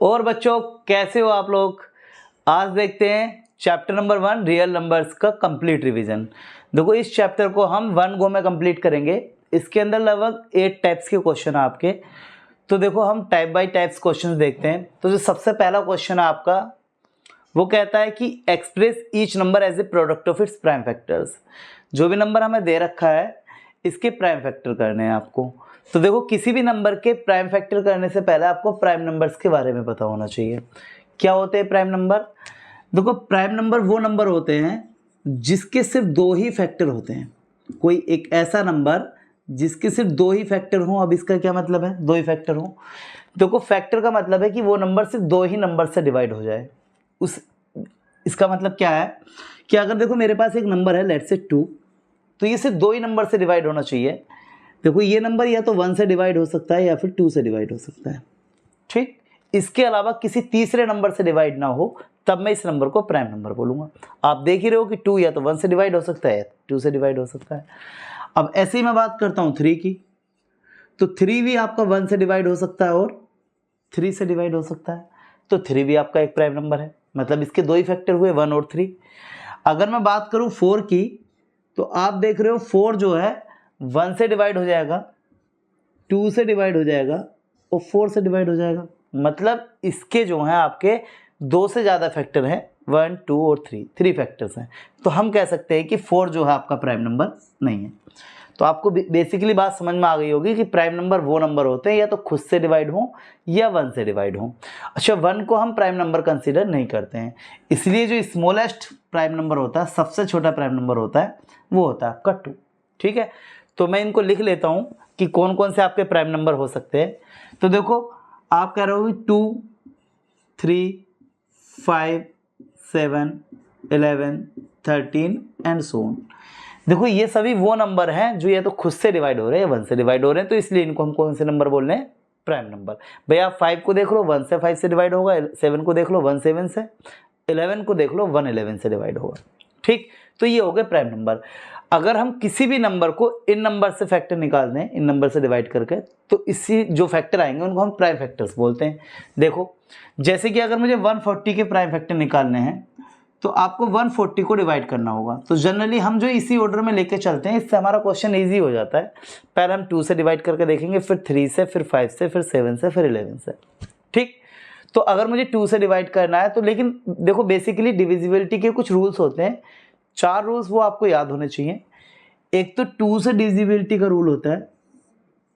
और बच्चों कैसे हो आप लोग। आज देखते हैं चैप्टर नंबर 1 रियल नंबर्स का कंप्लीट रिवीजन। देखो इस चैप्टर को हम 1 गो में कंप्लीट करेंगे। इसके अंदर लगभग 8 टाइप्स के क्वेश्चन है आपके। तो देखो हम टाइप बाय टाइप्स क्वेश्चन देखते हैं। तो जो सबसे पहला क्वेश्चन है आपका वो कहता है कि express each number as a product of its prime factors. जो भी नंबर हमें दे रखा है इसके प्राइम फैक्टर करने हैं आपको। तो देखो किसी भी नंबर के प्राइम फैक्टर करने से पहले आपको प्राइम नंबर्स के बारे में पता होना चाहिए। क्या होते हैं प्राइम नंबर? देखो प्राइम नंबर वो नंबर होते हैं जिसके सिर्फ 2 ही फैक्टर होते हैं। कोई एक ऐसा नंबर जिसके सिर्फ 2 ही फैक्टर हों। अब इसका क्या मतलब है 2 ही फैक्टर हों? देखो फैक्टर का मतलब है कि वो नंबर सिर्फ 2 ही नंबर से डिवाइड हो जाए। इसका मतलब क्या है कि अगर देखो मेरे पास एक नंबर है लेट्स से 2, तो ये सिर्फ 2 ही नंबर से डिवाइड होना चाहिए। देखो ये नंबर या तो 1 से डिवाइड हो सकता है या फिर 2 से डिवाइड हो सकता है, ठीक। इसके अलावा किसी तीसरे नंबर से डिवाइड ना हो तब मैं इस नंबर को प्राइम नंबर बोलूंगा। आप देख ही रहे हो कि 2 या तो 1 से डिवाइड हो सकता है या 2 से डिवाइड हो सकता है। अब ऐसे ही मैं बात करता हूँ 3 की, तो 3 भी आपका 1 से डिवाइड हो सकता है और 3 से डिवाइड हो सकता है। तो 3 भी आपका एक प्राइम नंबर है, मतलब इसके 2 ही फैक्टर हुए 1 और 3। अगर मैं बात करूँ 4 की, तो आप देख रहे हो 4 जो है 1 से डिवाइड हो जाएगा, 2 से डिवाइड हो जाएगा और 4 से डिवाइड हो जाएगा। मतलब इसके जो हैं आपके 2 से ज़्यादा फैक्टर हैं, 1, 2 और 3 फैक्टर्स हैं। तो हम कह सकते हैं कि 4 जो है आपका प्राइम नंबर नहीं है। तो आपको बेसिकली बात समझ में आ गई होगी कि प्राइम नंबर वो नंबर होते हैं या तो खुद से डिवाइड हों या 1 से डिवाइड हों। अच्छा 1 को हम प्राइम नंबर कंसीडर नहीं करते हैं, इसलिए जो स्मॉलेस्ट प्राइम नंबर होता है, सबसे छोटा प्राइम नंबर होता है, वो होता है आपका 2, ठीक है। तो मैं इनको लिख लेता हूँ कि कौन कौन से आपके प्राइम नंबर हो सकते हैं। तो देखो आप कह रहे हो 2, 3, 5, 7, 11, 13 एंड सो ऑन। देखो ये सभी वो नंबर हैं जो या तो खुद से डिवाइड हो रहे हैं या 1 से डिवाइड हो रहे हैं, तो इसलिए इनको हम कौन से नंबर बोल रहे हैं? Prime number. भैया आप 5 को देख लो 1 से 5 से डिवाइड होगा, 7 को देख लो 1 7 से, 11 को देख लो 1 11 से डिवाइड होगा, ठीक। तो ये हो गए प्राइम नंबर। अगर हम किसी भी नंबर को इन नंबर से फैक्टर निकाल दें, इन नंबर से डिवाइड करके, तो इसी जो फैक्टर आएंगे उनको हम प्राइम फैक्टर्स बोलते हैं। देखो जैसे कि अगर मुझे 140 के प्राइम फैक्टर निकालने हैं तो आपको 140 को डिवाइड करना होगा। तो जनरली हम जो इसी ऑर्डर में लेके चलते हैं, इससे हमारा क्वेश्चन इजी हो जाता है। पहले हम 2 से डिवाइड करके देखेंगे, फिर 3 से, फिर 5 से, फिर 7 से, फिर 11 से, ठीक। तो अगर मुझे 2 से डिवाइड करना है तो, लेकिन देखो बेसिकली डिविजिबिलिटी के कुछ रूल्स होते हैं, 4 रूल्स वो आपको याद होने चाहिए। एक तो 2 से डिविजिबिलिटी का रूल होता है,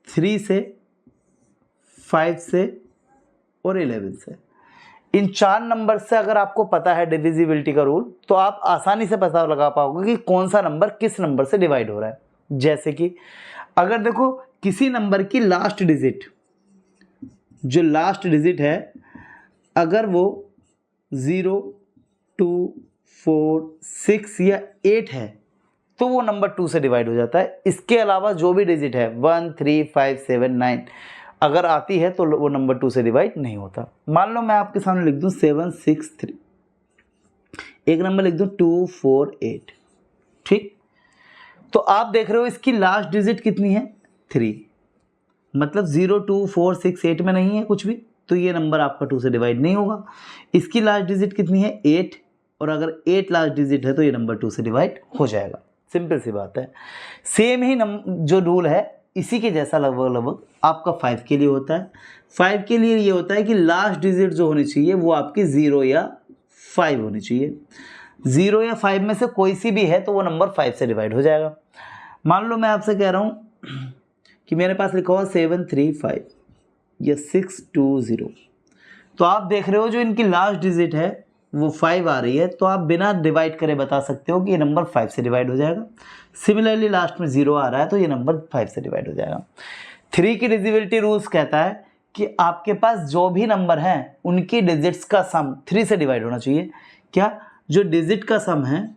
3 से, 5 से और 11 से। इन 4 नंबर से अगर आपको पता है डिविजिबिलिटी का रूल, तो आप आसानी से पता लगा पाओगे कि कौन सा नंबर किस नंबर से डिवाइड हो रहा है। जैसे कि अगर देखो किसी नंबर की लास्ट डिजिट, जो लास्ट डिजिट है, अगर वो 0, 2, 4, 6 या 8 है तो वो नंबर 2 से डिवाइड हो जाता है। इसके अलावा जो भी डिजिट है 1, 3, 5, 7, 9 अगर आती है तो वो नंबर 2 से डिवाइड नहीं होता। मान लो मैं आपके सामने लिख दूं 7, 6, 3, एक नंबर लिख दूं 2, 4, 8, ठीक। तो आप देख रहे हो इसकी लास्ट डिजिट कितनी है? 3, मतलब 0, 2, 4, 6, 8 में नहीं है कुछ भी, तो ये नंबर आपका 2 से डिवाइड नहीं होगा। इसकी लास्ट डिजिट कितनी है? 8, और अगर 8 लास्ट डिजिट है तो ये नंबर 2 से डिवाइड हो जाएगा। सिंपल सी बात है। सेम ही जो रूल है इसी के जैसा लगभग आपका 5 के लिए होता है। 5 के लिए ये होता है कि लास्ट डिजिट जो होनी चाहिए वो आपकी 0 या 5 होनी चाहिए। 0 या 5 में से कोई सी भी है तो वो नंबर 5 से डिवाइड हो जाएगा। मान लो मैं आपसे कह रहा हूँ कि मेरे पास लिखा हुआ 7, 3, 5 या 6, 2, 0, तो आप देख रहे हो जो इनकी लास्ट डिजिट है वो 5 आ रही है, तो आप बिना डिवाइड करे बता सकते हो कि ये नंबर 5 से डिवाइड हो जाएगा। सिमिलरली लास्ट में 0 आ रहा है तो ये नंबर 5 से डिवाइड हो जाएगा। 3 की डिविजिबिलिटी रूल्स कहता है कि आपके पास जो भी नंबर हैं उनकी डिजिट्स का सम 3 से डिवाइड होना चाहिए। क्या? जो डिजिट का सम है,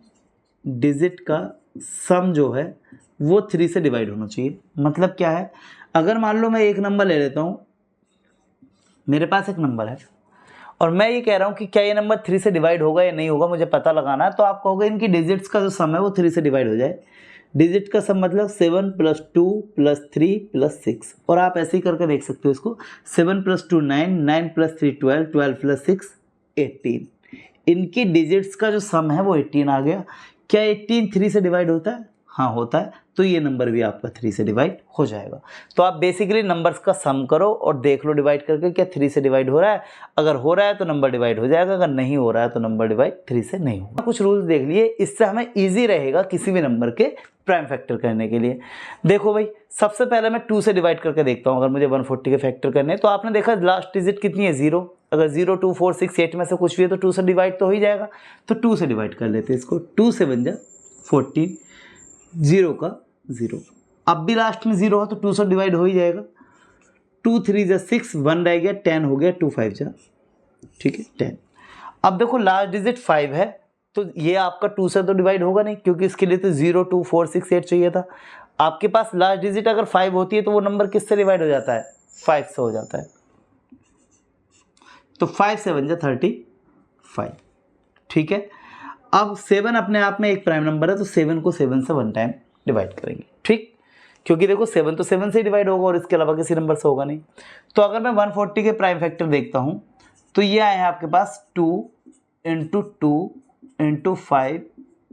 डिजिट का सम जो है वो 3 से डिवाइड होना चाहिए। मतलब क्या है? अगर मान लो मैं एक नंबर ले लेता हूँ, मेरे पास एक नंबर है और मैं ये कह रहा हूँ कि क्या ये नंबर 3 से डिवाइड होगा या नहीं होगा, मुझे पता लगाना है, तो आप कहोगे इनकी डिजिट्स का जो सम है वो 3 से डिवाइड हो जाए। डिजिट का सब मतलब 7 + 2 + 3 + 6, और आप ऐसे ही करके देख सकते हो इसको। 7 + 2 9, 9 + 3 12, 12 + 6 18। इनकी डिजिट्स का जो सम है वो 18 आ गया। क्या 18 3 से डिवाइड होता है? हाँ होता है, तो ये नंबर भी आपका 3 से डिवाइड हो जाएगा। तो आप बेसिकली नंबर्स का सम करो और देख लो डिवाइड करके क्या 3 से डिवाइड हो रहा है। अगर हो रहा है तो नंबर डिवाइड हो जाएगा, अगर नहीं हो रहा है तो नंबर डिवाइड 3 से नहीं होगा। कुछ रूल्स देख लिए, इससे हमें ईजी रहेगा किसी भी नंबर के प्राइम फैक्टर करने के लिए। देखो भाई, सबसे पहले मैं 2 से डिवाइड करके देखता हूँ। अगर मुझे 140 के फैक्टर करने हैं तो आपने देखा लास्ट डिजिट कितनी है? 0। अगर 0 2 4 6 8 में से कुछ भी है तो 2 से डिवाइड तो हो ही जाएगा। तो 2 से डिवाइड कर लेते हैं इसको। 2 से बन जा 14, 0 का 0। अब भी लास्ट में 0 हो तो 2 से डिवाइड हो ही जाएगा। 2 3 जा 6, 1 रह गया, 10 हो गया, 2 5 जा, ठीक है 10। अब देखो लास्ट डिजिट 5 है, तो ये आपका 2 से तो डिवाइड होगा नहीं, क्योंकि इसके लिए तो 0 2 4 6 8 चाहिए था। आपके पास लास्ट डिजिट अगर 5 होती है तो वो नंबर किससे डिवाइड हो जाता है? 5 से हो जाता है। तो 5 से बन जा 35, ठीक है। अब 7 अपने आप में एक प्राइम नंबर है, तो 7 को 7 से 1 टाइम डिवाइड करेंगे, ठीक। क्योंकि देखो 7 तो 7 से ही डिवाइड होगा और इसके अलावा किसी नंबर से होगा नहीं। तो अगर मैं 140 के प्राइम फैक्टर देखता हूँ तो ये आए हैं आपके पास 2 × 2 × 5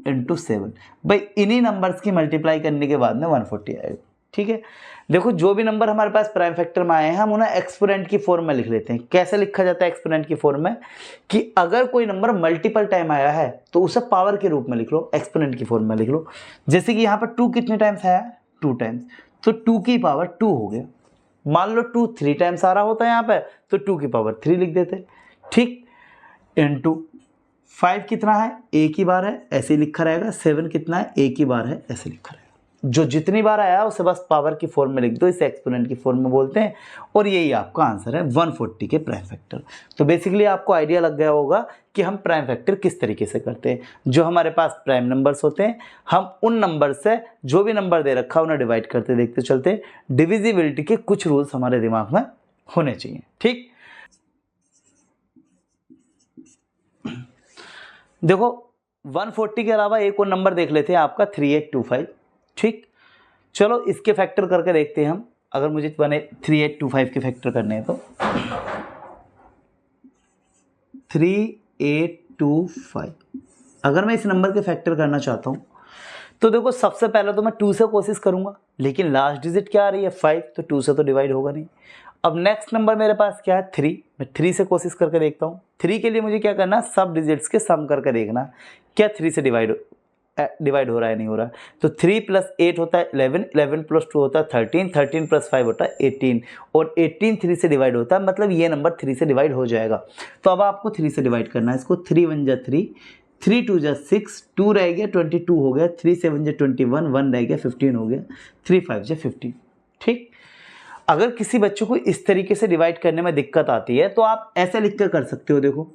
× 7। भाई इन्हीं नंबर्स की मल्टीप्लाई करने के बाद में 140 आएगा, ठीक है। देखो जो भी नंबर हमारे पास प्राइम फैक्टर में आए हैं हम उन्हें एक्सपोनेंट की फॉर्म में लिख लेते हैं। कैसे लिखा जाता है एक्सपोनेंट की फॉर्म में? कि अगर कोई नंबर मल्टीपल टाइम आया है तो उसे पावर के रूप में लिख लो, एक्सपोनेंट की फॉर्म में लिख लो। जैसे कि यहाँ पर 2 कितने टाइम्स आया है? 2 टाइम्स, तो 2 की पावर 2 हो गया। मान लो 2 3 टाइम्स आ रहा होता है यहाँ पे, तो 2 की पावर 3 लिख देते, ठीक। इनटू 5 कितना है? एक ही बार है, ऐसे ही लिखा रहेगा। 7 कितना है? एक ही बार है, ऐसे लिखा रहेगा। जो जितनी बार आया उसे बस पावर की फॉर्म में लिख दो, इसे एक्सपोनेंट की फॉर्म में बोलते हैं। और यही आपका आंसर है 140 के प्राइम फैक्टर। तो बेसिकली आपको आइडिया लग गया होगा कि हम प्राइम फैक्टर किस तरीके से करते हैं। जो हमारे पास प्राइम नंबर्स होते हैं हम उन नंबर से जो भी नंबर दे रखा है उन्हें डिवाइड करते देखते चलते हैं। डिविजिबिलिटी के कुछ रूल्स हमारे दिमाग में होने चाहिए, ठीक। देखो 140 के अलावा एक और नंबर देख लेते हैं आपका 3825, ठीक। चलो इसके फैक्टर करके देखते हैं हम। अगर मुझे 3825 के फैक्टर करने हैं तो 3825 अगर मैं इस नंबर के फैक्टर करना चाहता हूँ तो देखो सबसे पहले तो मैं 2 से कोशिश करूँगा, लेकिन लास्ट डिजिट क्या आ रही है? 5, तो 2 से तो डिवाइड होगा नहीं। अब नेक्स्ट नंबर मेरे पास क्या है? 3। मैं 3 से कोशिश करके देखता हूँ। 3 के लिए मुझे क्या करना है? सब डिजिट्स के सम करके देखना क्या 3 से डिवाइड हो रहा है नहीं हो रहा है। तो 3 + 8 होता है 11, 11 + 2 होता है 13, 13 + 5 होता है 18, और 18 3 से डिवाइड होता है, मतलब ये नंबर 3 से डिवाइड हो जाएगा। तो अब आपको 3 से डिवाइड करना है इसको। 3 1 जा 3, 3 2 जा 6, 2 रह गया 22 हो गया, 3 7 जा 21, 1 रह गया 15 हो गया, 3 5 जा 15, ठीक। अगर किसी बच्चों को इस तरीके से डिवाइड करने में दिक्कत आती है तो आप ऐसे लिख कर कर सकते हो। देखो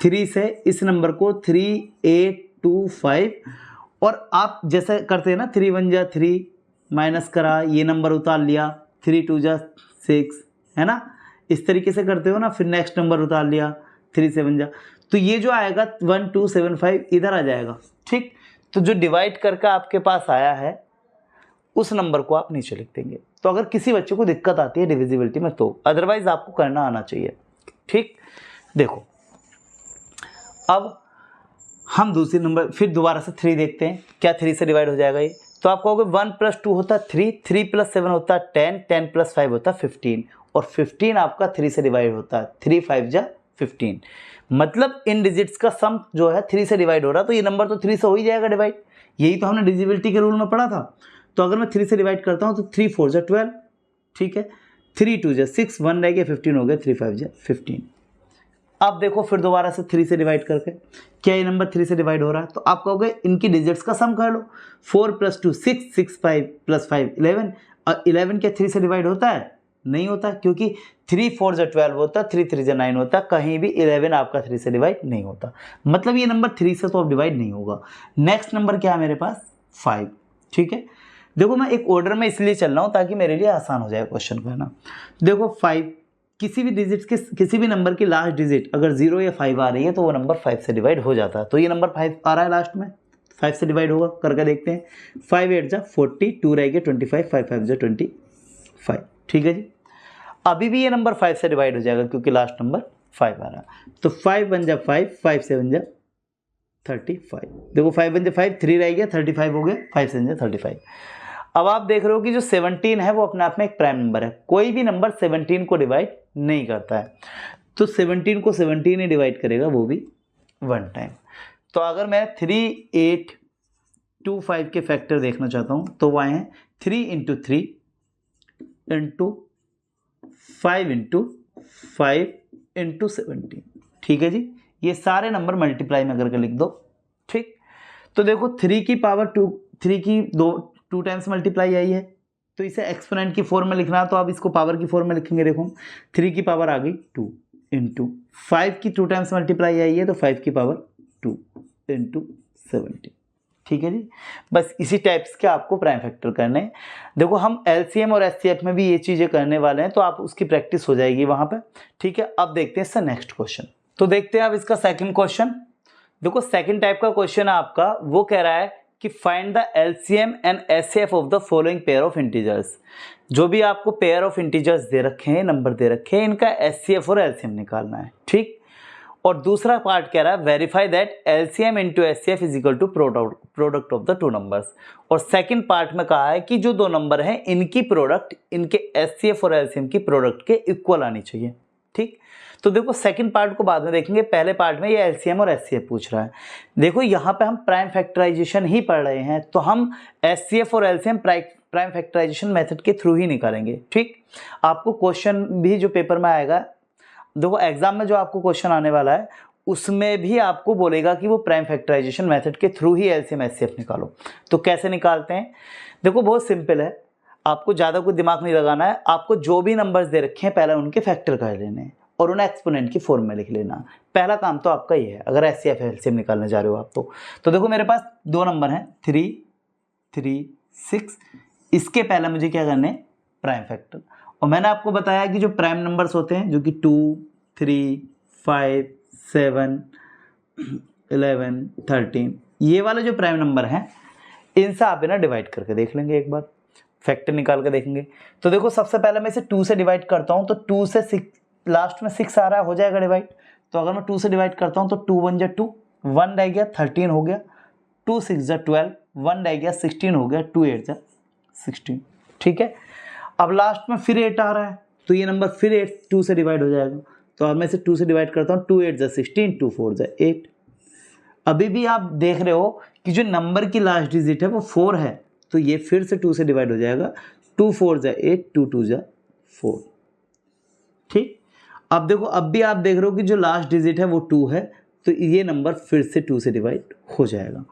3 से इस नंबर को 3 8 2 5, और आप जैसे करते हैं ना 3 1 जा 3 माइनस करा, ये नंबर उतार लिया, 3 2 जा 6, है ना, इस तरीके से करते हो ना। फिर नेक्स्ट नंबर उतार लिया 3 7 जा, तो ये जो आएगा 1 2 7 5 इधर आ जाएगा, ठीक। तो जो डिवाइड करके आपके पास आया है उस नंबर को आप नीचे लिख देंगे। तो अगर किसी बच्चे को दिक्कत आती है डिविजिबिलिटी में तो, अदरवाइज आपको करना आना चाहिए, ठीक। देखो अब हम दूसरी नंबर फिर दोबारा से 3 देखते हैं, क्या 3 से डिवाइड हो जाएगा ये? तो आप कहोगे 1 + 2 होता है 3, 3 + 7 होता है 10, 10 + 5 होता है 15, और 15 आपका 3 से डिवाइड होता है। 3 5 जा 15, मतलब इन डिजिट्स का सम जो है 3 से डिवाइड हो रहा है, तो ये नंबर तो 3 से हो ही जाएगा डिवाइड। यही तो हमने डिविजिबिलिटी के रूल में पढ़ा था। तो अगर मैं 3 से डिवाइड करता हूँ तो 3 4 जा 12, ठीक है, 3 2 जा 6, 1 रह गया 15 हो गया, 3 5 जा 15। अब देखो फिर दोबारा से 3 से डिवाइड करके क्या ये नंबर 3 से डिवाइड हो रहा है? तो आप कहोगे इनकी डिजिट्स का सम कर लो। 4 + 2 6, 6 5 + 5 11, और 11 क्या 3 से डिवाइड होता है? नहीं होता, क्योंकि 3 4 जा 12 होता है, 3 3 जा 9 होता है, कहीं भी 11 आपका 3 से डिवाइड नहीं होता, मतलब ये नंबर 3 से तो अब डिवाइड नहीं होगा। नेक्स्ट नंबर क्या है मेरे पास? 5, ठीक है। देखो मैं एक ऑर्डर में इसलिए चल रहा हूँ ताकि मेरे लिए आसान हो जाए क्वेश्चन करना। देखो 5, किसी भी डिजिट के किसी भी नंबर की लास्ट डिजिट अगर 0 या 5 आ रही है तो वो नंबर 5 से डिवाइड हो जाता है। तो ये नंबर 5 आ रहा है लास्ट में, 5 से डिवाइड होगा, करके देखते हैं। 5 8 जा 40, 2 रह गया 25, 5 5 जा 25। ठीक है जी, अभी भी ये नंबर 5 से डिवाइड हो जाएगा क्योंकि लास्ट नंबर 5 आ रहा है। तो 5 1 जा 5, 5 7 जा 35। देखो 5 1 जा 5, 3 रह गया 35 हो गया, 5 7 जा 35। अब आप देख रहे हो कि जो 17 है वो अपने आप में एक प्राइम नंबर है। कोई भी नंबर 17 को डिवाइड नहीं करता है, तो 17 को 17 ही डिवाइड करेगा, वो भी 1 टाइम। तो अगर मैं 3 8 2 5 के फैक्टर देखना चाहता हूँ तो वो आए हैं 3 × 3 × 5 × 5 × 17। ठीक है जी, ये सारे नंबर मल्टीप्लाई में करके लिख दो। ठीक, तो देखो 3 की पावर 2, 3 की 2 टाइम्स मल्टीप्लाई आई है, तो इसे एक्सपोनेंट की फॉर्म में लिखना है तो आप इसको पावर की फॉर्म में लिखेंगे। देखो 3 की पावर आ गई 2 × 5 की 2 टाइम्स मल्टीप्लाई आई है तो 5 की पावर 2 × 17। ठीक है जी, बस इसी टाइप्स के आपको प्राइम फैक्टर करने हैं। देखो हम एलसीएम और एचसीएफ में भी ये चीज़ें करने वाले हैं, तो आप उसकी प्रैक्टिस हो जाएगी वहाँ पे। ठीक है, अब देखते हैं इसका नेक्स्ट क्वेश्चन। तो देखते हैं अब इसका सेकंड क्वेश्चन। देखो सेकंड टाइप का क्वेश्चन है आपका, वो कह रहा है कि find the LCM and HCF of the following pair of integers. जो भी आपको पेयर ऑफ इंटीजर्स दे रखे हैं, नंबर दे रखे हैं, इनका एचसीएफ और एलसीएम निकालना है। ठीक, और दूसरा पार्ट कह रहा है verify that LCM into HCF is equal to product of the two numbers. और सेकंड पार्ट में कहा है कि जो दो नंबर हैं इनकी प्रोडक्ट इनके एचसीएफ और एलसीएम की प्रोडक्ट के इक्वल आनी चाहिए। ठीक, तो देखो सेकंड पार्ट को बाद में देखेंगे, पहले पार्ट में ये एलसीएम और एचसीएफ पूछ रहा है। देखो यहाँ पे हम प्राइम फैक्टराइजेशन ही पढ़ रहे हैं, तो हम एचसीएफ और एलसीएम प्राइम फैक्टराइजेशन मेथड के थ्रू ही निकालेंगे। ठीक, आपको क्वेश्चन भी जो पेपर में आएगा, देखो एग्जाम में जो आपको क्वेश्चन आने वाला है उसमें भी आपको बोलेगा कि वो प्राइम फैक्टराइजेशन मेथड के थ्रू ही एलसीएम एचसीएफ निकालो। तो कैसे निकालते हैं, देखो बहुत सिंपल है, आपको ज़्यादा कोई दिमाग नहीं लगाना है। आपको जो भी नंबर्स दे रखे हैं पहले उनके फैक्टर कर लेने हैं और उन्हें एक्सपोनेंट की फॉर्म में लिख लेना। पहला काम तो आपका ये है अगर एचसीएफ एलसीएम निकालने जा रहे हो आप तो देखो मेरे पास दो नंबर हैं 3 3 6, इसके पहले मुझे क्या करना है, प्राइम फैक्टर। और मैंने आपको बताया कि जो प्राइम नंबर्स होते हैं जो कि 2 3 5 7 11 13, ये वाले जो प्राइम नंबर हैं इनसे आप ना डिवाइड करके देख लेंगे, एक बार फैक्टर निकाल के देखेंगे। तो देखो सबसे पहले मैं इसे 2 से डिवाइड करता हूँ, तो 2 से 6 लास्ट में 6 आ रहा है, हो जाएगा डिवाइड। तो अगर मैं 2 से डिवाइड करता हूँ तो 2 1 जा 2, 1 रह गया 13 हो गया, 2 6 जा 12, 1 रह गया 16 हो गया, 2 8 जा 16। ठीक है, अब लास्ट में फिर 8 आ रहा है तो ये नंबर फिर 2 से डिवाइड हो जाएगा। तो अब मैं इसे 2 से डिवाइड करता हूँ, 2 8 जा 16, 2 4 जा 8। अभी भी आप देख रहे हो कि जो नंबर की लास्ट डिजिट है वो 4 है, तो ये फिर से 2 से डिवाइड हो जाएगा, 2 4 जा 8, 2 2 जा 4। ठीक, अब देखो अब भी आप देख रहे हो कि जो लास्ट डिजिट है वो 2 है, तो ये नंबर फिर से 2 से डिवाइड हो जाएगा।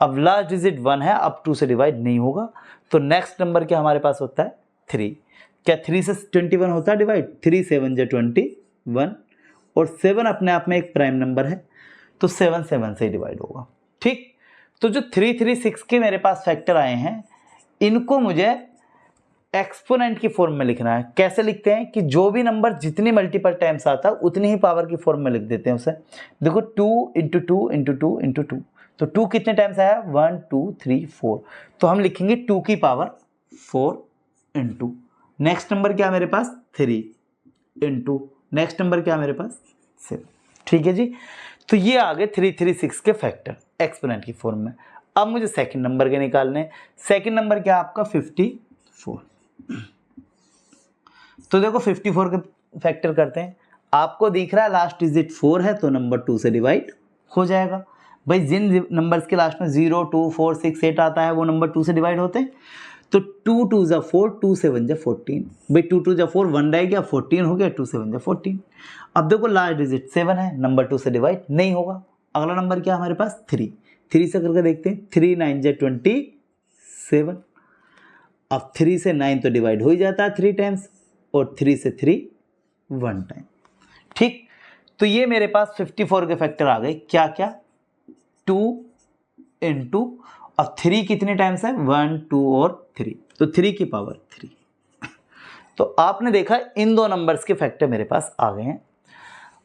अब लास्ट डिजिट 1 है, अब 2 से डिवाइड नहीं होगा, तो नेक्स्ट नंबर क्या हमारे पास होता है 3। क्या 3 से 21 होता है डिवाइड, 3 7 जा 21, और 7 अपने आप में एक प्राइम नंबर है तो 7 7 से ही डिवाइड होगा। ठीक, तो जो 3 3 6 के मेरे पास फैक्टर आए हैं इनको मुझे एक्सपोनेंट की फॉर्म में लिखना है। कैसे लिखते हैं कि जो भी नंबर जितनी मल्टीपल टाइम्स आता है उतनी ही पावर की फॉर्म में लिख देते हैं उसे। देखो 2 × 2 × 2 × 2, तो 2 कितने टाइम्स आया, 1 2 3 4, तो हम लिखेंगे 2 की पावर 4 × नेक्स्ट नंबर क्या मेरे पास 3 × नेक्स्ट नंबर क्या मेरे पास 7। ठीक है जी, तो ये आ गए 3 3 6 के फैक्टर एक्सपोनेंट की फॉर्म में। अब मुझे सेकंड नंबर के निकालने, सेकंड नंबर क्या आपका 54। तो देखो 54 के फैक्टर करते हैं, आपको दिख रहा है लास्ट डिजिट 4 है तो नंबर 2 से डिवाइड हो जाएगा। भाई जिन नंबर्स के लास्ट में 0 2 4 6 8 आता है वो नंबर 2 से डिवाइड होते हैं। तो 2 2 जा 4, 2 7 जा 14, भाई 2 2 जा 4, 1 रह गया 14 हो गया, 2 7 जा 14। अब देखो लास्ट डिजिट 7 है, नंबर 2 से डिवाइड नहीं होगा। अगला नंबर क्या हमारे पास 3, 3 से करके देखते हैं, 3 9 जा 27। अब 3 से 9 तो डिवाइड हो ही जाता है 3 टाइम्स, और 3 से 3 1 टाइम। ठीक, तो ये मेरे पास 54 के फैक्टर आ गए, क्या क्या 2 × और 3 कितने टाइम्स है 1 2 और 3, तो 3 की पावर 3। तो आपने देखा इन दो नंबर्स के फैक्टर मेरे पास आ गए हैं।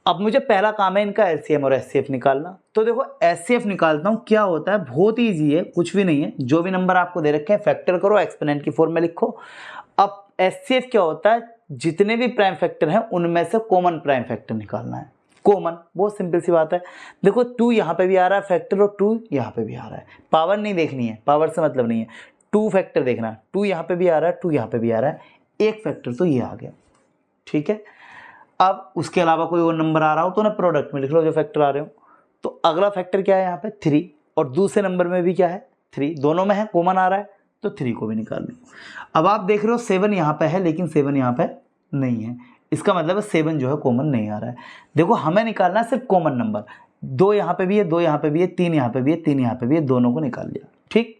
अब मुझे पहला काम है इनका एलसीएम और एचसीएफ निकालना। तो देखो एचसीएफ निकालता हूँ, क्या होता है, बहुत ईजी है, कुछ भी नहीं है, जो भी नंबर आपको दे रखे हैं फैक्टर करो, एक्सपोनेंट की फॉर्म में लिखो। अब एचसीएफ क्या होता है, जितने भी प्राइम फैक्टर हैं उनमें से कॉमन प्राइम फैक्टर निकालना है। कॉमन, बहुत सिंपल सी बात है। देखो 2 यहाँ पे भी आ रहा है फैक्टर और 2 यहाँ पे भी आ रहा है, पावर नहीं देखनी है, पावर से मतलब नहीं है, 2 फैक्टर देखना है, 2 यहाँ पे भी आ रहा है, 2 यहाँ पे भी आ रहा है, एक फैक्टर तो ये आ गया, ठीक है। अब उसके अलावा कोई और नंबर आ रहा हो तो ना प्रोडक्ट में लिख लो जो फैक्टर आ रहे हो। तो अगला फैक्टर क्या है यहाँ पे 3, और दूसरे नंबर में भी क्या है 3, दोनों में है, कॉमन आ रहा है, तो 3 को भी निकाल लो। अब आप देख रहे हो 7 यहाँ पे है, लेकिन 7 यहाँ पे नहीं है, इसका मतलब है 7 जो है कॉमन नहीं आ रहा है। देखो हमें निकालना है सिर्फ कॉमन नंबर, 2 यहाँ पे भी है, 2 यहाँ पे भी है, 3 यहाँ पे भी है, 3 यहाँ पे भी है, दोनों को निकाल लिया, ठीक।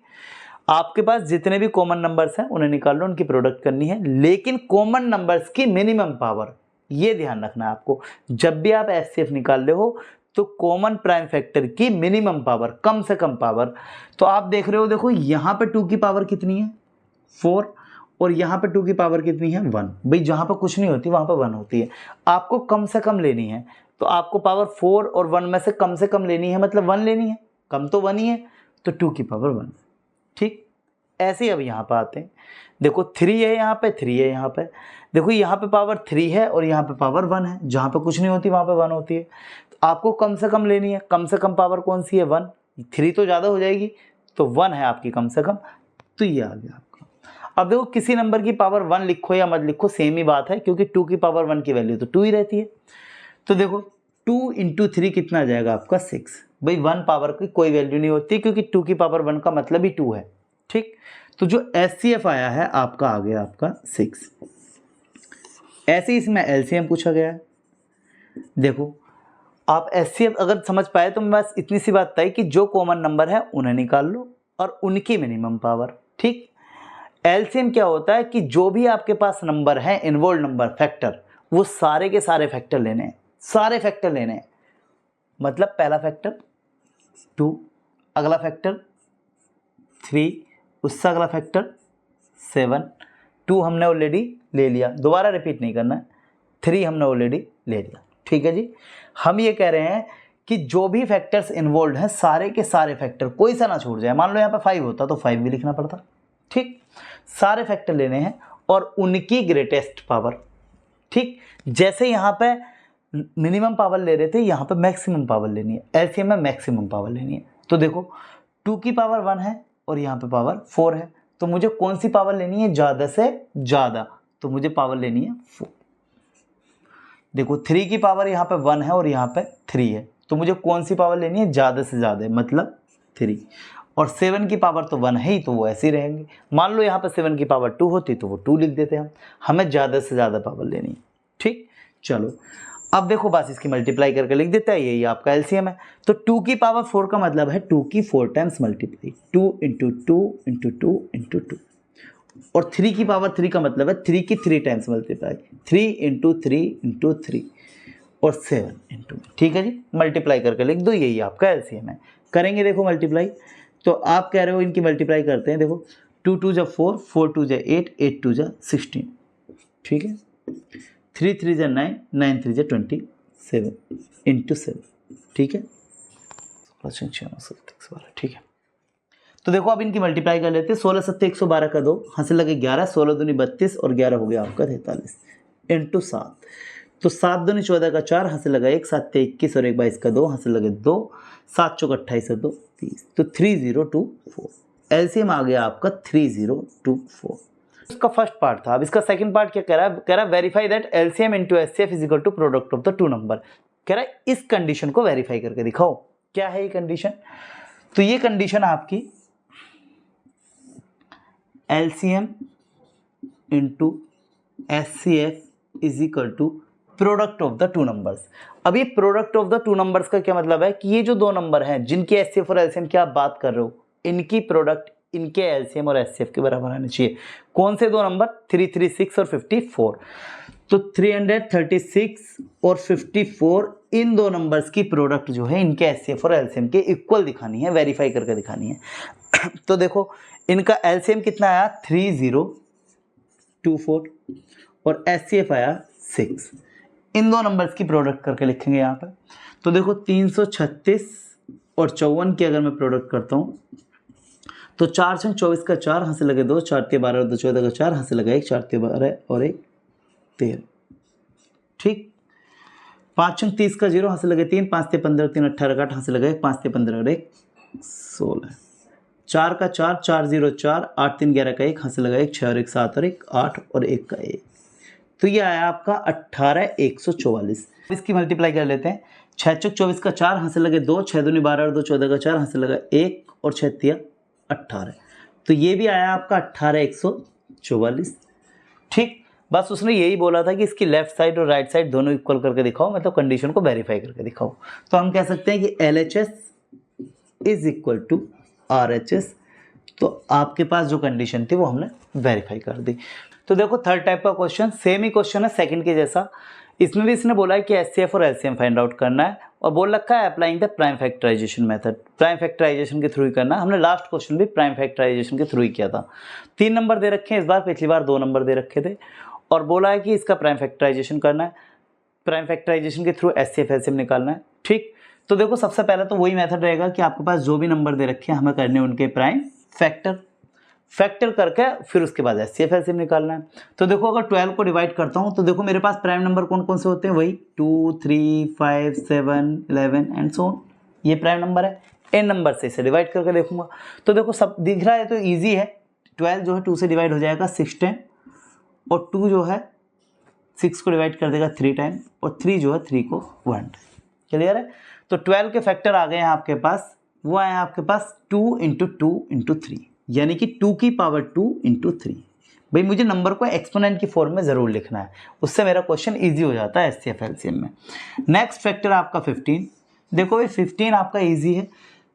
आपके पास जितने भी कॉमन नंबर्स हैं उन्हें निकाल लो, उनकी प्रोडक्ट करनी है, लेकिन कॉमन नंबर्स की मिनिमम पावर, ये ध्यान रखना है आपको। जब भी आप एचसीएफ निकाल रहे हो तो कॉमन प्राइम फैक्टर की मिनिमम पावर, कम से कम पावर। तो आप देख रहे हो, देखो यहाँ पे 2 की पावर कितनी है 4, और यहाँ पे 2 की पावर कितनी है 1। भाई जहाँ पे कुछ नहीं होती वहाँ पे 1 होती है, आपको कम से कम लेनी है, तो आपको पावर 4 और 1 में से कम लेनी है, मतलब 1 लेनी है, कम तो 1 ही है, तो 2 की पावर 1, ठीक। ऐसे ही अब यहाँ पे आते हैं, देखो 3 है यहाँ पे, 3 है यहाँ पे, देखो यहाँ पे पावर 3 है और यहाँ पे पावर 1 है, जहाँ पे कुछ नहीं होती वहाँ पे 1 होती है, तो आपको कम से कम लेनी है, कम से कम पावर कौन सी है 1, 3 तो ज़्यादा हो जाएगी, तो 1 है आपकी कम से कम, तो ये आ गया आपका। अब देखो किसी नंबर की पावर 1 लिखो या मत लिखो सेम ही बात है, क्योंकि 2 की पावर 1 की वैल्यू तो 2 ही रहती है। तो देखो 2 × 3 कितना आ जाएगा आपका 6। भाई 1 पावर की कोई वैल्यू नहीं होती, क्योंकि 2 की पावर 1 का मतलब ही 2 है, ठीक। तो जो एचसीएफ आया है आपका आ गया आपका 6। ऐसे ही इसमें एलसीएम पूछा गया है। देखो आप एचसीएफ अगर समझ पाए तो बस इतनी सी बात है कि जो कॉमन नंबर है उन्हें निकाल लो और उनकी मिनिमम पावर, ठीक। एलसीएम क्या होता है कि जो भी आपके पास नंबर है इन्वॉल्व नंबर फैक्टर, वो सारे के सारे फैक्टर लेने हैं, सारे फैक्टर लेने हैं। मतलब पहला फैक्टर 2, अगला फैक्टर 3, उससे अगला फैक्टर 7, 2 हमने ऑलरेडी ले लिया, दोबारा रिपीट नहीं करना है, 3 हमने ऑलरेडी ले लिया, ठीक है जी। हम ये कह रहे हैं कि जो भी फैक्टर्स इन्वॉल्व हैं सारे के सारे फैक्टर कोई सा ना छूट जाए। मान लो यहाँ पे 5 होता तो 5 भी लिखना पड़ता, ठीक। सारे फैक्टर लेने हैं और उनकी ग्रेटेस्ट पावर, ठीक। जैसे यहाँ पे मिनिमम पावर ले रहे थे, यहाँ पे मैक्सिमम पावर लेनी है, एलसीएम में मैक्सिमम पावर लेनी है। तो देखो 2 की पावर 1 है और यहाँ पे पावर 4 है, तो मुझे कौन सी पावर लेनी है ज़्यादा से ज़्यादा, तो मुझे पावर लेनी है 4। देखो 3 की पावर यहाँ पे 1 है और यहाँ पे 3 है, तो मुझे कौन सी पावर लेनी है ज़्यादा से ज़्यादा, मतलब 3। और 7 की पावर तो 1 है ही, तो वो ऐसे ही रहेंगे। मान लो यहाँ पे 7 की पावर 2 होती तो वो 2 लिख देते हम, हमें ज़्यादा से ज़्यादा पावर लेनी है, ठीक। चलो अब देखो बस इसकी मल्टीप्लाई करके लिख देता है, यही आपका एलसीएम है। तो 2 की पावर 4 का मतलब है 2 की 4 टाइम्स मल्टीप्लाई, 2 × 2 × 2 × 2। और 3 की पावर 3 का मतलब है 3 की 3 टाइम्स मल्टीप्लाई, 3 × 3 × 3 और 7 × ठीक है जी। मल्टीप्लाई करके लिख दो, यही आपका एलसीएम है। करेंगे देखो मल्टीप्लाई, तो आप कह रहे हो इनकी मल्टीप्लाई करते हैं। देखो 2 2 जा 4, 4 2 जा 8, 8 2 जा 16, ठीक है। 3 3 जा 9, 9 3 जा 27 × 7, ठीक है। ठीक है। तो देखो अब इनकी मल्टीप्लाई कर लेते हैं। 16 7 112 का 2, हासिल लगे 11, 16 दूनी 32 और 11 हो गया आपका 43 × 7। तो 7 दूनी 14 का 4, हासिल लगा 1, 7 21 और 1 22 का 2, हासिल लगे 2, 7 चौक 28 और 2 30, तो 3024। एलसीएम आ गया आपका 3024। इसका फर्स्ट पार्ट था। अब इसका सेकंड पार्ट क्या कह रहा है, कह रहा है verify that LCM into HCF is equal to product of the two number. कह रहा है इस कंडीशन को वेरीफाई करके दिखाओ। क्या है ये कंडीशन? तो ये कंडीशन आपकी LCM into HCF is equal to product of the two numbers. अब ये product of the two numbers का क्या मतलब है कि ये जो दो नंबर हैं जिनकी एचसीएफ और एलसीएम की आप बात कर रहे हो, इनकी प्रोडक्ट इनके एलसीएम और एचसीएफ के बराबर आने चाहिए। कौन से दो नंबर? 336 और 54। तो 336 और 54 इन दो नंबर्स की प्रोडक्ट जो है इनके एचसीएफ और एलसीएम के इक्वल दिखानी है, वेरीफाई करके दिखानी है। तो देखो इनका एलसीएम कितना आया 3024 और एचसीएफ आया 6। इन दो नंबर्स की प्रोडक्ट करके लिखेंगे यहाँ पर। तो देखो 336 और 54 की अगर मैं प्रोडक्ट करता हूँ तो 4 छंग 24 का 4, यहाँ से लगे 2, 4 ते 12 और 2 14 का 4, यहाँ से लगा 1, 4 ते 12 और 1 13। ठीक, 5 छंग 30 का 0, यहाँ से लगे 3, 5 ते 15 3 18 का 8, यहाँ से लगा 1, 5 ते 15 और 1 16। 4 का 4, 4 0 4, 8 3 11 का 1, यहाँ से लगा 1, 6 और 1 7 और 1 8 और 1 का 1। तो ये आया आपका 18 144। इसकी मल्टीप्लाई कर लेते हैं। 6 चौक 24 का 4, यहाँ से लगे 2, 6 दूनी 12 और 2 14 का 4, यहाँ से लगा 1 और 6 तिया 18। तो ये भी आया आपका 18 144। ठीक, बस उसने यही बोला था कि इसकी लेफ्ट साइड और राइट साइड दोनों इक्वल करके दिखाओ, मतलब कंडीशन को वेरीफाई करके दिखाओ। तो हम कह सकते हैं कि LHS is equal to RHS। तो आपके पास जो कंडीशन थी वो हमने वेरीफाई कर दी। तो देखो थर्ड टाइप का क्वेश्चन, सेम ही क्वेश्चन है सेकंड के जैसा। इसमें भी इसने बोला है कि HCF और LCM फाइंड आउट करना है और बोल रखा है applying the prime factorisation method, prime factorisation के थ्रू ही करना। हमने लास्ट क्वेश्चन भी प्राइम फैक्टराइजेशन के थ्रू ही किया था। 3 नंबर दे रखे हैं इस बार, पिछली बार 2 नंबर दे रखे थे और बोला है कि इसका प्राइम फैक्टराइजेशन करना है, प्राइम फैक्टराइजेशन के थ्रू HCF LCM निकालना है। ठीक, तो देखो सबसे पहले तो वही मेथड रहेगा कि आपके पास जो भी नंबर दे रखे हैं हमें करने उनके प्राइम फैक्टर करके फिर उसके बाद HCF LCM निकालना है। तो देखो अगर 12 को डिवाइड करता हूँ तो देखो मेरे पास प्राइम नंबर कौन कौन से होते हैं, वही 2 3 5 7 11 एंड सो ऑन। ये प्राइम नंबर है, n नंबर से इसे डिवाइड करके देखूंगा। तो देखो सब दिख रहा है तो ईजी है। 12 जो है 2 से डिवाइड हो जाएगा 6 टाइम और 2 जो है 6 को डिवाइड कर देगा 3 टाइम और 3 जो है 3 को 1 टाइम। क्लियर है। तो 12 के फैक्टर आ गए हैं आपके पास, वो आए हैं आपके पास 2 × 2 × 3, यानी कि 2 की पावर 2 × 3। भाई मुझे नंबर को एक्सपोनेंट की फॉर्म में ज़रूर लिखना है, उससे मेरा क्वेश्चन इजी हो जाता है HCF LCM में। नेक्स्ट फैक्टर आपका 15। देखो भाई 15 आपका इजी है।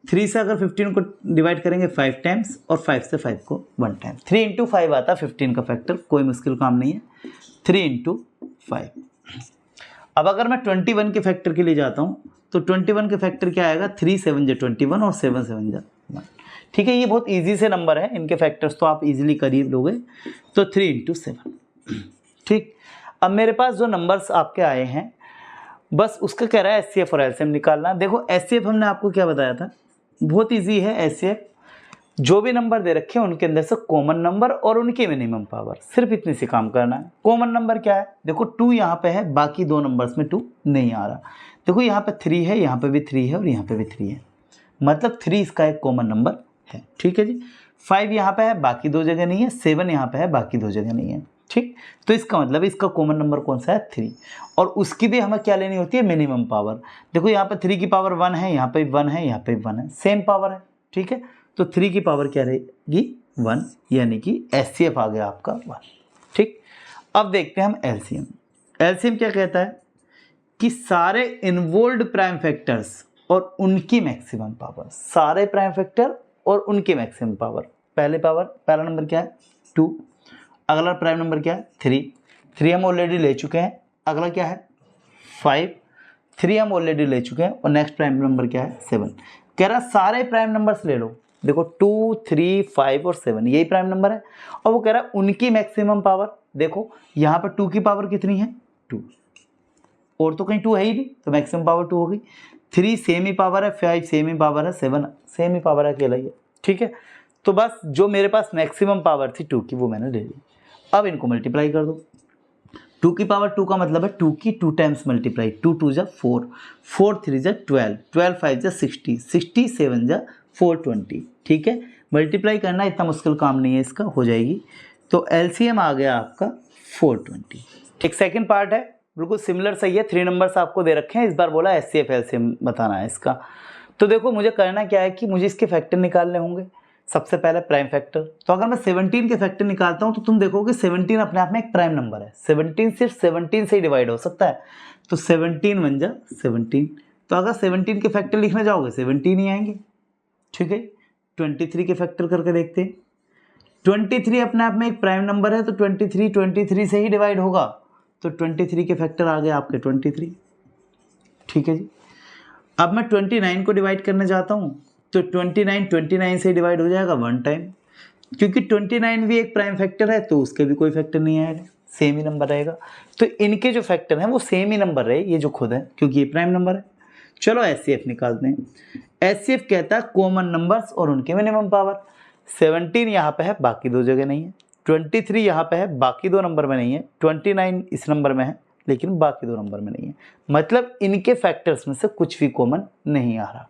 3 से अगर 15 को डिवाइड करेंगे 5 टाइम्स और 5 से 5 को 1 टाइम, 3 × 5 आता है 15 का फैक्टर, कोई मुश्किल काम नहीं है। 3 × 5। अब अगर मैं 21 के फैक्टर के लिए जाता हूँ तो 21 के फैक्टर क्या आएगा, 3 7 जा 21 और 7 7 जा 1। ठीक है, ये बहुत इजी से नंबर है, इनके फैक्टर्स तो आप इजीली करीब लोगे। तो 3 × 7। ठीक, अब मेरे पास जो नंबर्स आपके आए हैं बस उसका कह रहा है HCF और LCM निकालना। देखो HCF हमने आपको क्या बताया था, बहुत इजी है। HCF जो भी नंबर दे रखे हैं उनके अंदर से कॉमन नंबर और उनकी मिनिमम पावर, सिर्फ इतनी सी काम करना है। कॉमन नंबर क्या है, देखो 2 यहाँ पे है, बाकी 2 नंबर्स में 2 नहीं आ रहा। देखो यहाँ पे 3 है, यहाँ पे भी 3 है और यहाँ पे भी 3 है, मतलब 3 इसका एक कॉमन नंबर है। ठीक है जी। 5 यहाँ पे है, बाकी 2 जगह नहीं है। 7 यहाँ पे है, बाकी 2 जगह नहीं है। ठीक, तो इसका मतलब इसका कॉमन नंबर कौन सा है, 3। और उसकी भी हमें क्या लेनी होती है, मिनिमम पावर। देखो यहाँ पे 3 की पावर 1 है, यहाँ पे 1 है, यहाँ पे 1 है, सेम पावर है। ठीक है, तो 3 की पावर क्या रहेगी, 1, यानी कि HCF आ गया आपका 1। ठीक, अब देखते हैं हम LCM। LCM क्या कहता है कि सारे इन्वॉल्व्ड प्राइम फैक्टर्स और उनकी मैक्सिमम पावर, सारे प्राइम फैक्टर और उनकी मैक्सिमम पावर। पहला नंबर क्या है, 2। अगला प्राइम नंबर क्या है, 3 हम ऑलरेडी ले चुके हैं। अगला क्या है, 5, 3 हम ऑलरेडी ले चुके हैं। और नेक्स्ट प्राइम नंबर क्या है, 7। कह रहा सारे प्राइम नंबर्स ले लो। देखो 2 3 5 और 7 यही प्राइम नंबर है। और वो कह रहा है उनकी मैक्सिमम पावर। देखो यहाँ पर 2 की पावर कितनी है, 2, और तो कहीं 2 है ही नहीं, तो मैक्सिमम पावर 2 हो गई। 3 सेम ही पावर है, 5 सेम ही पावर है, 7 सेम ही पावर है, अकेला ही है। ठीक है, तो बस जो मेरे पास मैक्सिमम पावर थी 2 की वो मैंने ले ली। अब इनको मल्टीप्लाई कर दो। 2 की पावर 2 का मतलब है 2 की 2 टाइम्स मल्टीप्लाई। 2 2 जा 4, 4 3 जा 12, 12 5 जा 60, 60 7 जा 420। ठीक है, मल्टीप्लाई करना इतना मुश्किल काम नहीं है, इसका हो जाएगी। तो LCM आ गया आपका 420। एक सेकंड पार्ट है, बिल्कुल सिमिलर सही है। 3 नंबर्स आपको दे रखे हैं, इस बार बोला HCF LCM बताना है इसका। तो देखो मुझे करना क्या है कि मुझे इसके फैक्टर निकालने होंगे। सबसे पहले प्राइम फैक्टर, तो अगर मैं 17 के फैक्टर निकालता हूं तो तुम देखोगे 17 अपने आप में एक प्राइम नंबर है। 17 सिर्फ 17 से ही डिवाइड हो सकता है, तो 17 बन जा 17। तो अगर 17 के फैक्टर लिखने जाओगे 17 ही आएंगे। ठीक है, 23 के फैक्टर करके देखते हैं। 23 अपने आप में एक प्राइम नंबर है, तो 23 से ही डिवाइड होगा, तो 23 के फैक्टर आ गए आपके 23। ठीक है जी। अब मैं 29 को डिवाइड करने जाता हूँ तो 29 से डिवाइड हो जाएगा 1 टाइम, क्योंकि 29 भी एक प्राइम फैक्टर है तो उसके भी कोई फैक्टर नहीं आएगा। सेम ही नंबर रहेगा। तो इनके जो फैक्टर हैं वो सेम ही नंबर रहे, ये जो खुद है, क्योंकि ये प्राइम नंबर है। चलो एचसीएफ निकालते हैं। एचसीएफ कहता है कॉमन नंबर्स और उनके मिनिमम पावर। 17 यहाँ पे है, बाकी दो जगह नहीं है। 23 यहाँ पे है, बाकी दो नंबर में नहीं है। 29 इस नंबर में है, लेकिन बाकी दो नंबर में नहीं है। मतलब इनके फैक्टर्स में से कुछ भी कॉमन नहीं आ रहा।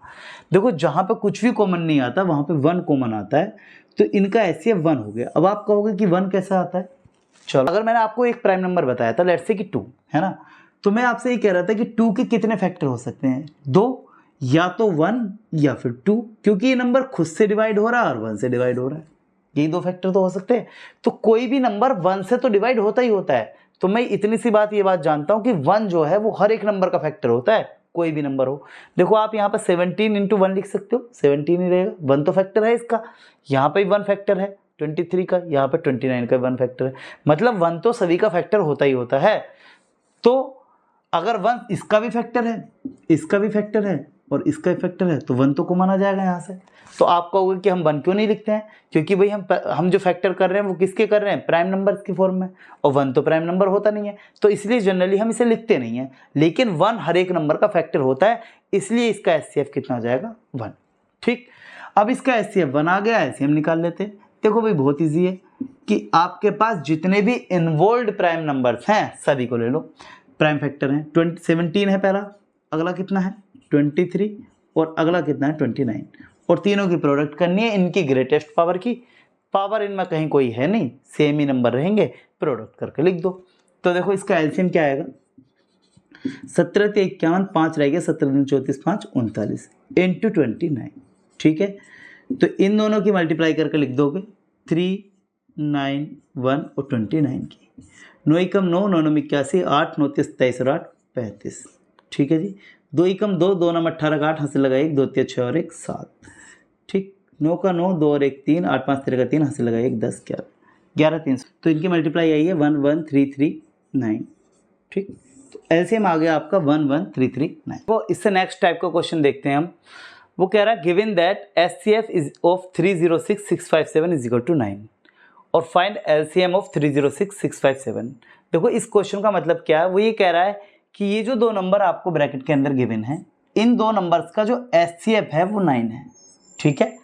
देखो जहाँ पे कुछ भी कॉमन नहीं आता वहाँ पे 1 कॉमन आता है, तो इनका एचसीएफ 1 हो गया। अब आप कहोगे कि 1 कैसे आता है? चलो, अगर मैंने आपको एक प्राइम नंबर बताया था, लेट्स से कि 2 है ना, तो मैं आपसे ये कह रहा था कि 2 के कितने फैक्टर हो सकते हैं? 2, या तो 1 या फिर 2, क्योंकि ये नंबर खुद से डिवाइड हो रहा है और 1 से डिवाइड हो रहा है। यही दो फैक्टर तो हो सकते हैं। तो कोई भी नंबर 1 से तो डिवाइड होता ही होता है। तो मैं इतनी सी बात, ये बात जानता हूं कि 1 जो है वो हर एक नंबर का फैक्टर होता है, कोई भी नंबर हो। देखो आप यहाँ पर 17 × 1 लिख सकते हो, 17 ही रहेगा। 1 तो फैक्टर है इसका, यहाँ पे 1 फैक्टर है 23 का, यहाँ पे 29 का 1 फैक्टर है। मतलब 1 तो सभी का फैक्टर होता ही होता है। तो अगर 1 इसका भी फैक्टर है, इसका भी फैक्टर है और इसका भी फैक्टर है, तो 1 तो कॉमन आ जाएगा यहाँ से। तो आप कहोगे कि हम 1 क्यों नहीं लिखते हैं? क्योंकि भाई हम जो फैक्टर कर रहे हैं वो किसके कर रहे हैं? प्राइम नंबर की फॉर्म में, और 1 तो प्राइम नंबर होता नहीं है, तो इसलिए जनरली हम इसे लिखते नहीं है। लेकिन 1 हर एक नंबर का फैक्टर होता है, इसलिए इसका एचसीएफ कितना हो जाएगा? 1। ठीक, अब इसका एचसीएफ 1 आ गया, एचसीएफ निकाल लेते हैं। देखो भाई बहुत ईजी है कि आपके पास जितने भी इन्वॉल्व्ड प्राइम नंबर्स हैं सभी को ले लो। प्राइम फैक्टर हैं 17 है पहला, अगला कितना है? 23, और अगला कितना है? 29। और तीनों की प्रोडक्ट करनी है इनकी ग्रेटेस्ट पावर की। पावर इनमें कहीं कोई है नहीं, सेम ही नंबर रहेंगे, प्रोडक्ट करके लिख दो। तो देखो इसका एलसीएम क्या आएगा? 17 × 51, 5 रह गया, 17 × 34, 5 39 इंटू 29। ठीक है, तो इन दोनों की मल्टीप्लाई करके लिख दोगे 3, 9, 1 और 29 की। 9 एकम 9, 9 9 81, 8 9 23 और 8 35। ठीक है जी, 2 एकम 2, 2 9 18 8, हाथ से लगा 1, 2 3 6 और 1 7। ठीक, 9 का 9, 2 और 1 3, 8 5 13 का 3, हाथ से लगा 1, 10 11 11 3। तो इनकी मल्टीप्लाई आई है 1 1 3 3 9। ठीक, तो एलसीएम आ गया आपका 1 1 3 3 9। तो इससे नेक्स्ट टाइप का क्वेश्चन देखते हैं हम। वो कह रहा है given that HCF is of 306657 is equal to 9 और फाइंड एलसीएम ऑफ 306657। देखो इस क्वेश्चन का मतलब क्या है? वो ये कह रहा है कि ये जो दो नंबर आपको ब्रैकेट के अंदर गिवन है, इन दो नंबर्स का जो एचसीएफ है वो 9 है। ठीक है,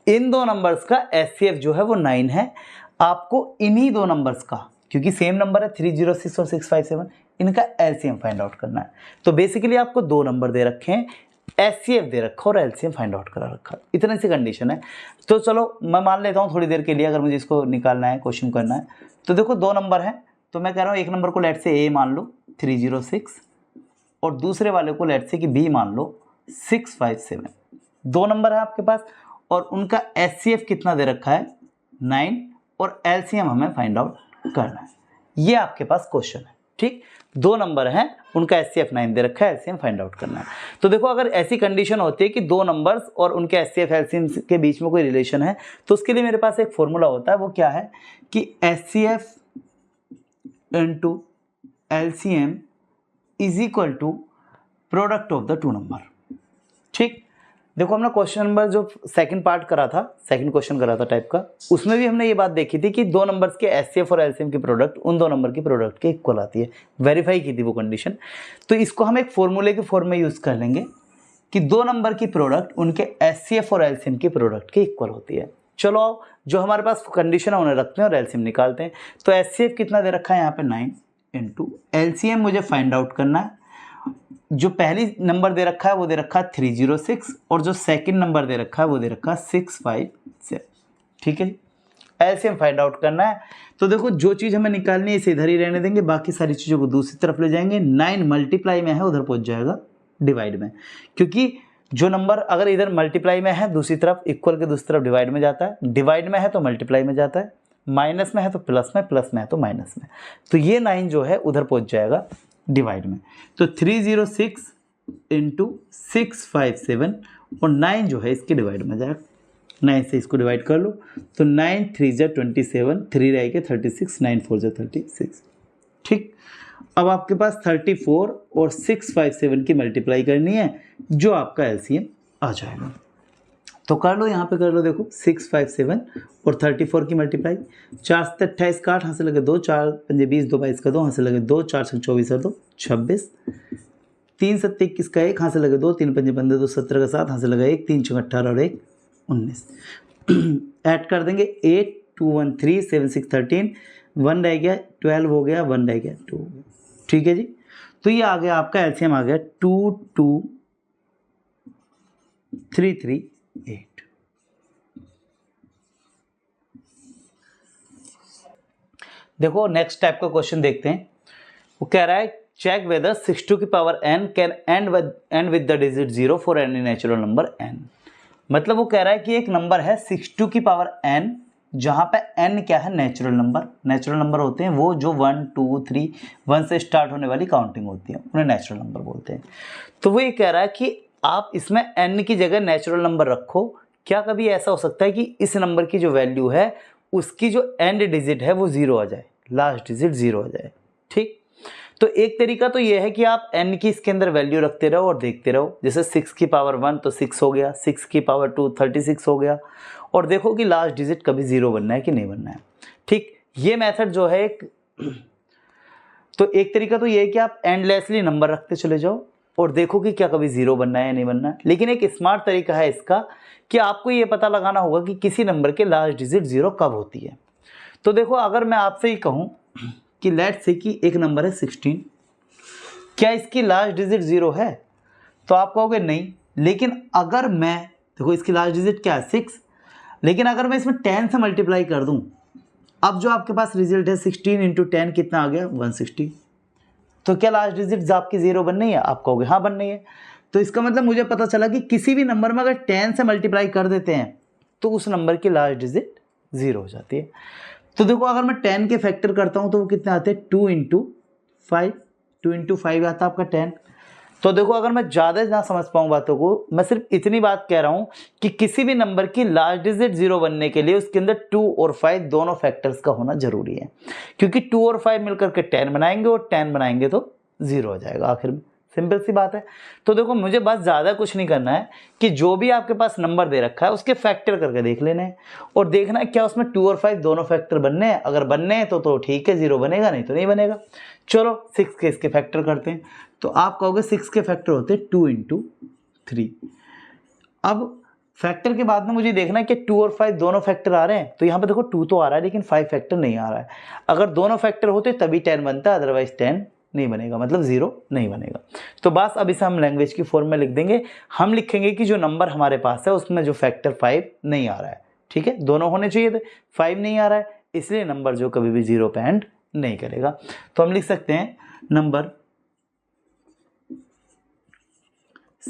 इन दो नंबर्स का एचसीएफ जो है वो 9 है। आपको इन्हीं दो नंबर्स का, क्योंकि सेम नंबर है 306 और 657, इनका एलसीएम फाइंड आउट करना है। तो बेसिकली आपको दो नंबर दे रखे हैं, एचसीएफ दे रखा और एलसीएम फाइंड आउट करा रखा, इतनी सी कंडीशन है। तो चलो मैं मान लेता हूँ थोड़ी देर के लिए, अगर मुझे इसको निकालना है, क्वेश्चन करना है। तो देखो दो नंबर हैं, तो मैं कह रहा हूँ एक नंबर को लेट से ए मान लो 306 और दूसरे वाले को लेट से कि बी मान लो 657। दो नंबर है आपके पास और उनका एचसीएफ कितना दे रखा है? 9 और एलसीएम हमें फाइंड आउट करना है। ये आपके पास क्वेश्चन है। ठीक, दो नंबर हैं, उनका एचसीएफ 9 दे रखा है, एलसीएम फाइंड आउट करना है। तो देखो अगर ऐसी कंडीशन होती है कि दो नंबर्स और उनके एचसीएफ एलसीएम के बीच में कोई रिलेशन है, तो उसके लिए मेरे पास एक फॉर्मूला होता है। वो क्या है कि HCF into LCM is equal to product of the two number. ठीक, देखो हमने क्वेश्चन नंबर जो सेकंड पार्ट करा था, सेकंड क्वेश्चन करा था टाइप का, उसमें भी हमने ये बात देखी थी कि दो नंबर्स के एचसीएफ और एलसीएम की प्रोडक्ट उन दो नंबर की प्रोडक्ट के इक्वल आती है। वेरीफाई की थी वो कंडीशन। तो इसको हम एक फॉर्मूले के फॉर्म में यूज कर लेंगे कि दो नंबर की प्रोडक्ट उनके एचसीएफ और एलसीएम की प्रोडक्ट के इक्वल होती है। चलो आओ, जो हमारे पास कंडीशन है उन्हें रखते हैं और एलसीएम निकालते हैं। तो एचसीएफ कितना दे रखा है यहाँ पे 9 इंटू एलसीएम मुझे फाइंड आउट करना है। जो पहली नंबर दे रखा है वो दे रखा है 306 और जो सेकंड नंबर दे रखा है वो दे रखा है 657। ठीक है, एलसीएम फाइंड आउट करना है। तो देखो जो चीज़ हमें निकालनी है इसे इधर ही रहने देंगे, बाकी सारी चीज़ों को दूसरी तरफ ले जाएंगे। 9 मल्टीप्लाई में है, उधर पहुंच जाएगा डिवाइड में, क्योंकि जो नंबर अगर इधर मल्टीप्लाई में है दूसरी तरफ इक्वल के दूसरी तरफ डिवाइड में जाता है, डिवाइड में है तो मल्टीप्लाई में जाता है, माइनस में है तो प्लस में, प्लस में है तो माइनस में। तो ये 9 जो है उधर पहुंच जाएगा डिवाइड में। तो 306 इंटू 657 और 9 जो है इसके डिवाइड में जाएगा। 9 से इसको डिवाइड कर लो तो 9 3 जा 27, 3 रहेगा 36, 9 4 जा 36। ठीक, अब आपके पास 34 और 657 की मल्टीप्लाई करनी है, जो आपका एलसीएम आ जाएगा। तो कर लो, यहाँ पे कर लो, देखो 6 5 7 और 34 की मल्टीप्लाई, 4 से 28 का 8, हाथ से लगे 2, 4 पंजे 20, 2 22 का 2, हाथ से लगे 2, 4 से 24 और 2 26, 3 7 21 का 1, हाथ से लगे 2, 3 पंजे 15, 2 17 का 7, हाथ से लगा 1, 3 6 18 और 1 19। ऐड कर देंगे 8 2 1 3 7 6 13, 1 रह गया 12 हो गया, 1 रह गया 2 हो गया। ठीक है जी, तो ये आ गया आपका एलसीएम आ गया 2 2 3 3 8। देखो नेक्स्ट टाइप का क्वेश्चन देखते हैं। वो कह रहा है चेक वेदर 62 की power n can and with the digit 0 for any natural number n। मतलब वो कह रहा है कि एक नंबर है 62 की पावर n, जहाँ पे n क्या है, नेचुरल नंबर। नेचुरल नंबर होते हैं वो जो 1 2 3 1 से स्टार्ट होने वाली काउंटिंग होती है, उन्हें नेचुरल नंबर बोलते हैं। तो वो ये कह रहा है कि आप इसमें n की जगह नेचुरल नंबर रखो। क्या कभी ऐसा हो सकता है कि इस नंबर की जो वैल्यू है उसकी जो एंड डिजिट है वो 0 आ जाए, लास्ट डिजिट 0 आ जाए। ठीक, तो एक तरीका तो ये है कि आप n की इसके अंदर वैल्यू रखते रहो और देखते रहो। जैसे 6 की पावर 1 तो 6 हो गया, 6 की पावर 2 36 हो गया, और देखो कि लास्ट डिजिट कभी 0 बनना है कि नहीं बनना है। ठीक, ये मेथड जो है एक तो एक तरीका तो ये है कि आप एंडलेसली नंबर रखते चले जाओ और देखो कि क्या कभी 0 बनना है या नहीं बनना है। लेकिन एक स्मार्ट तरीका है इसका कि आपको ये पता लगाना होगा कि किसी नंबर के लास्ट डिजिट 0 कब होती है। तो देखो अगर मैं आपसे ही कहूँ कि लेट्स से कि एक नंबर है 16, क्या इसकी लास्ट डिजिट 0 है? तो आप कहोगे नहीं। लेकिन अगर मैं देखो इसकी लास्ट डिजिट क्या है 6, लेकिन अगर मैं इसमें 10 से मल्टीप्लाई कर दूं, अब जो आपके पास रिजल्ट है 16 इंटू 10 कितना आ गया 160। तो क्या लास्ट डिजिट आपकी 0 बन रही है? आप कहोगे हाँ बन रही है। तो इसका मतलब मुझे पता चला कि किसी भी नंबर में अगर 10 से मल्टीप्लाई कर देते हैं तो उस नंबर की लास्ट डिजिट 0 हो जाती है। तो देखो अगर मैं 10 के फैक्टर करता हूं तो वो कितने आते हैं 2 इंटू 5, 2 इंटू 5 आता है आपका 10। तो देखो अगर मैं ज़्यादा ना समझ पाऊँ बातों को, मैं सिर्फ इतनी बात कह रहा हूँ कि किसी भी नंबर की लास्ट डिजिट 0 बनने के लिए उसके अंदर 2 और 5 दोनों फैक्टर्स का होना जरूरी है, क्योंकि 2 और 5 मिलकर के 10 बनाएंगे और 10 बनाएंगे तो 0 हो जाएगा आखिर में। सिंपल सी बात है। तो देखो मुझे बस ज़्यादा कुछ नहीं करना है कि जो भी आपके पास नंबर दे रखा है उसके फैक्टर करके देख लेने हैं और देखना है क्या उसमें 2 और 5 दोनों फैक्टर बनने हैं। अगर बनने हैं तो ठीक है 0 बनेगा, नहीं तो नहीं बनेगा। चलो 6 के इसके फैक्टर करते हैं। तो आप कहोगे 6 के फैक्टर होते हैं 2 इंटू 3। अब फैक्टर के बाद में मुझे देखना है कि 2 और 5 दोनों फैक्टर आ रहे हैं। तो यहाँ पे देखो 2 तो आ रहा है लेकिन 5 फैक्टर नहीं आ रहा है। अगर दोनों फैक्टर होते तभी 10 बनता है, अदरवाइज 10 नहीं बनेगा, मतलब 0 नहीं बनेगा। तो बस अब इसे हम लैंग्वेज की फॉर्म में लिख देंगे। हम लिखेंगे कि जो नंबर हमारे पास है उसमें जो फैक्टर 5 नहीं आ रहा है। ठीक है, दोनों होने चाहिए थे, 5 नहीं आ रहा है, इसलिए नंबर जो कभी भी 0 पे एंड नहीं करेगा। तो हम लिख सकते हैं नंबर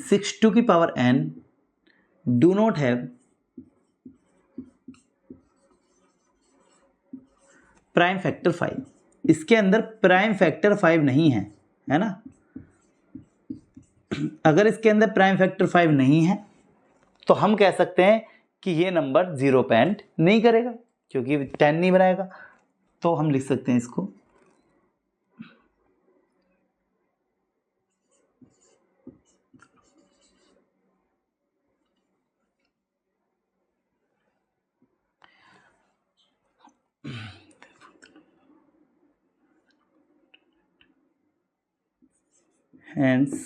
62 की power n do not have prime factor 5। इसके अंदर प्राइम फैक्टर 5 नहीं है, है ना। अगर इसके अंदर प्राइम फैक्टर 5 नहीं है तो हम कह सकते हैं कि ये नंबर 0 पे एंड नहीं करेगा क्योंकि 10 नहीं बनाएगा। तो हम लिख सकते हैं इसको hence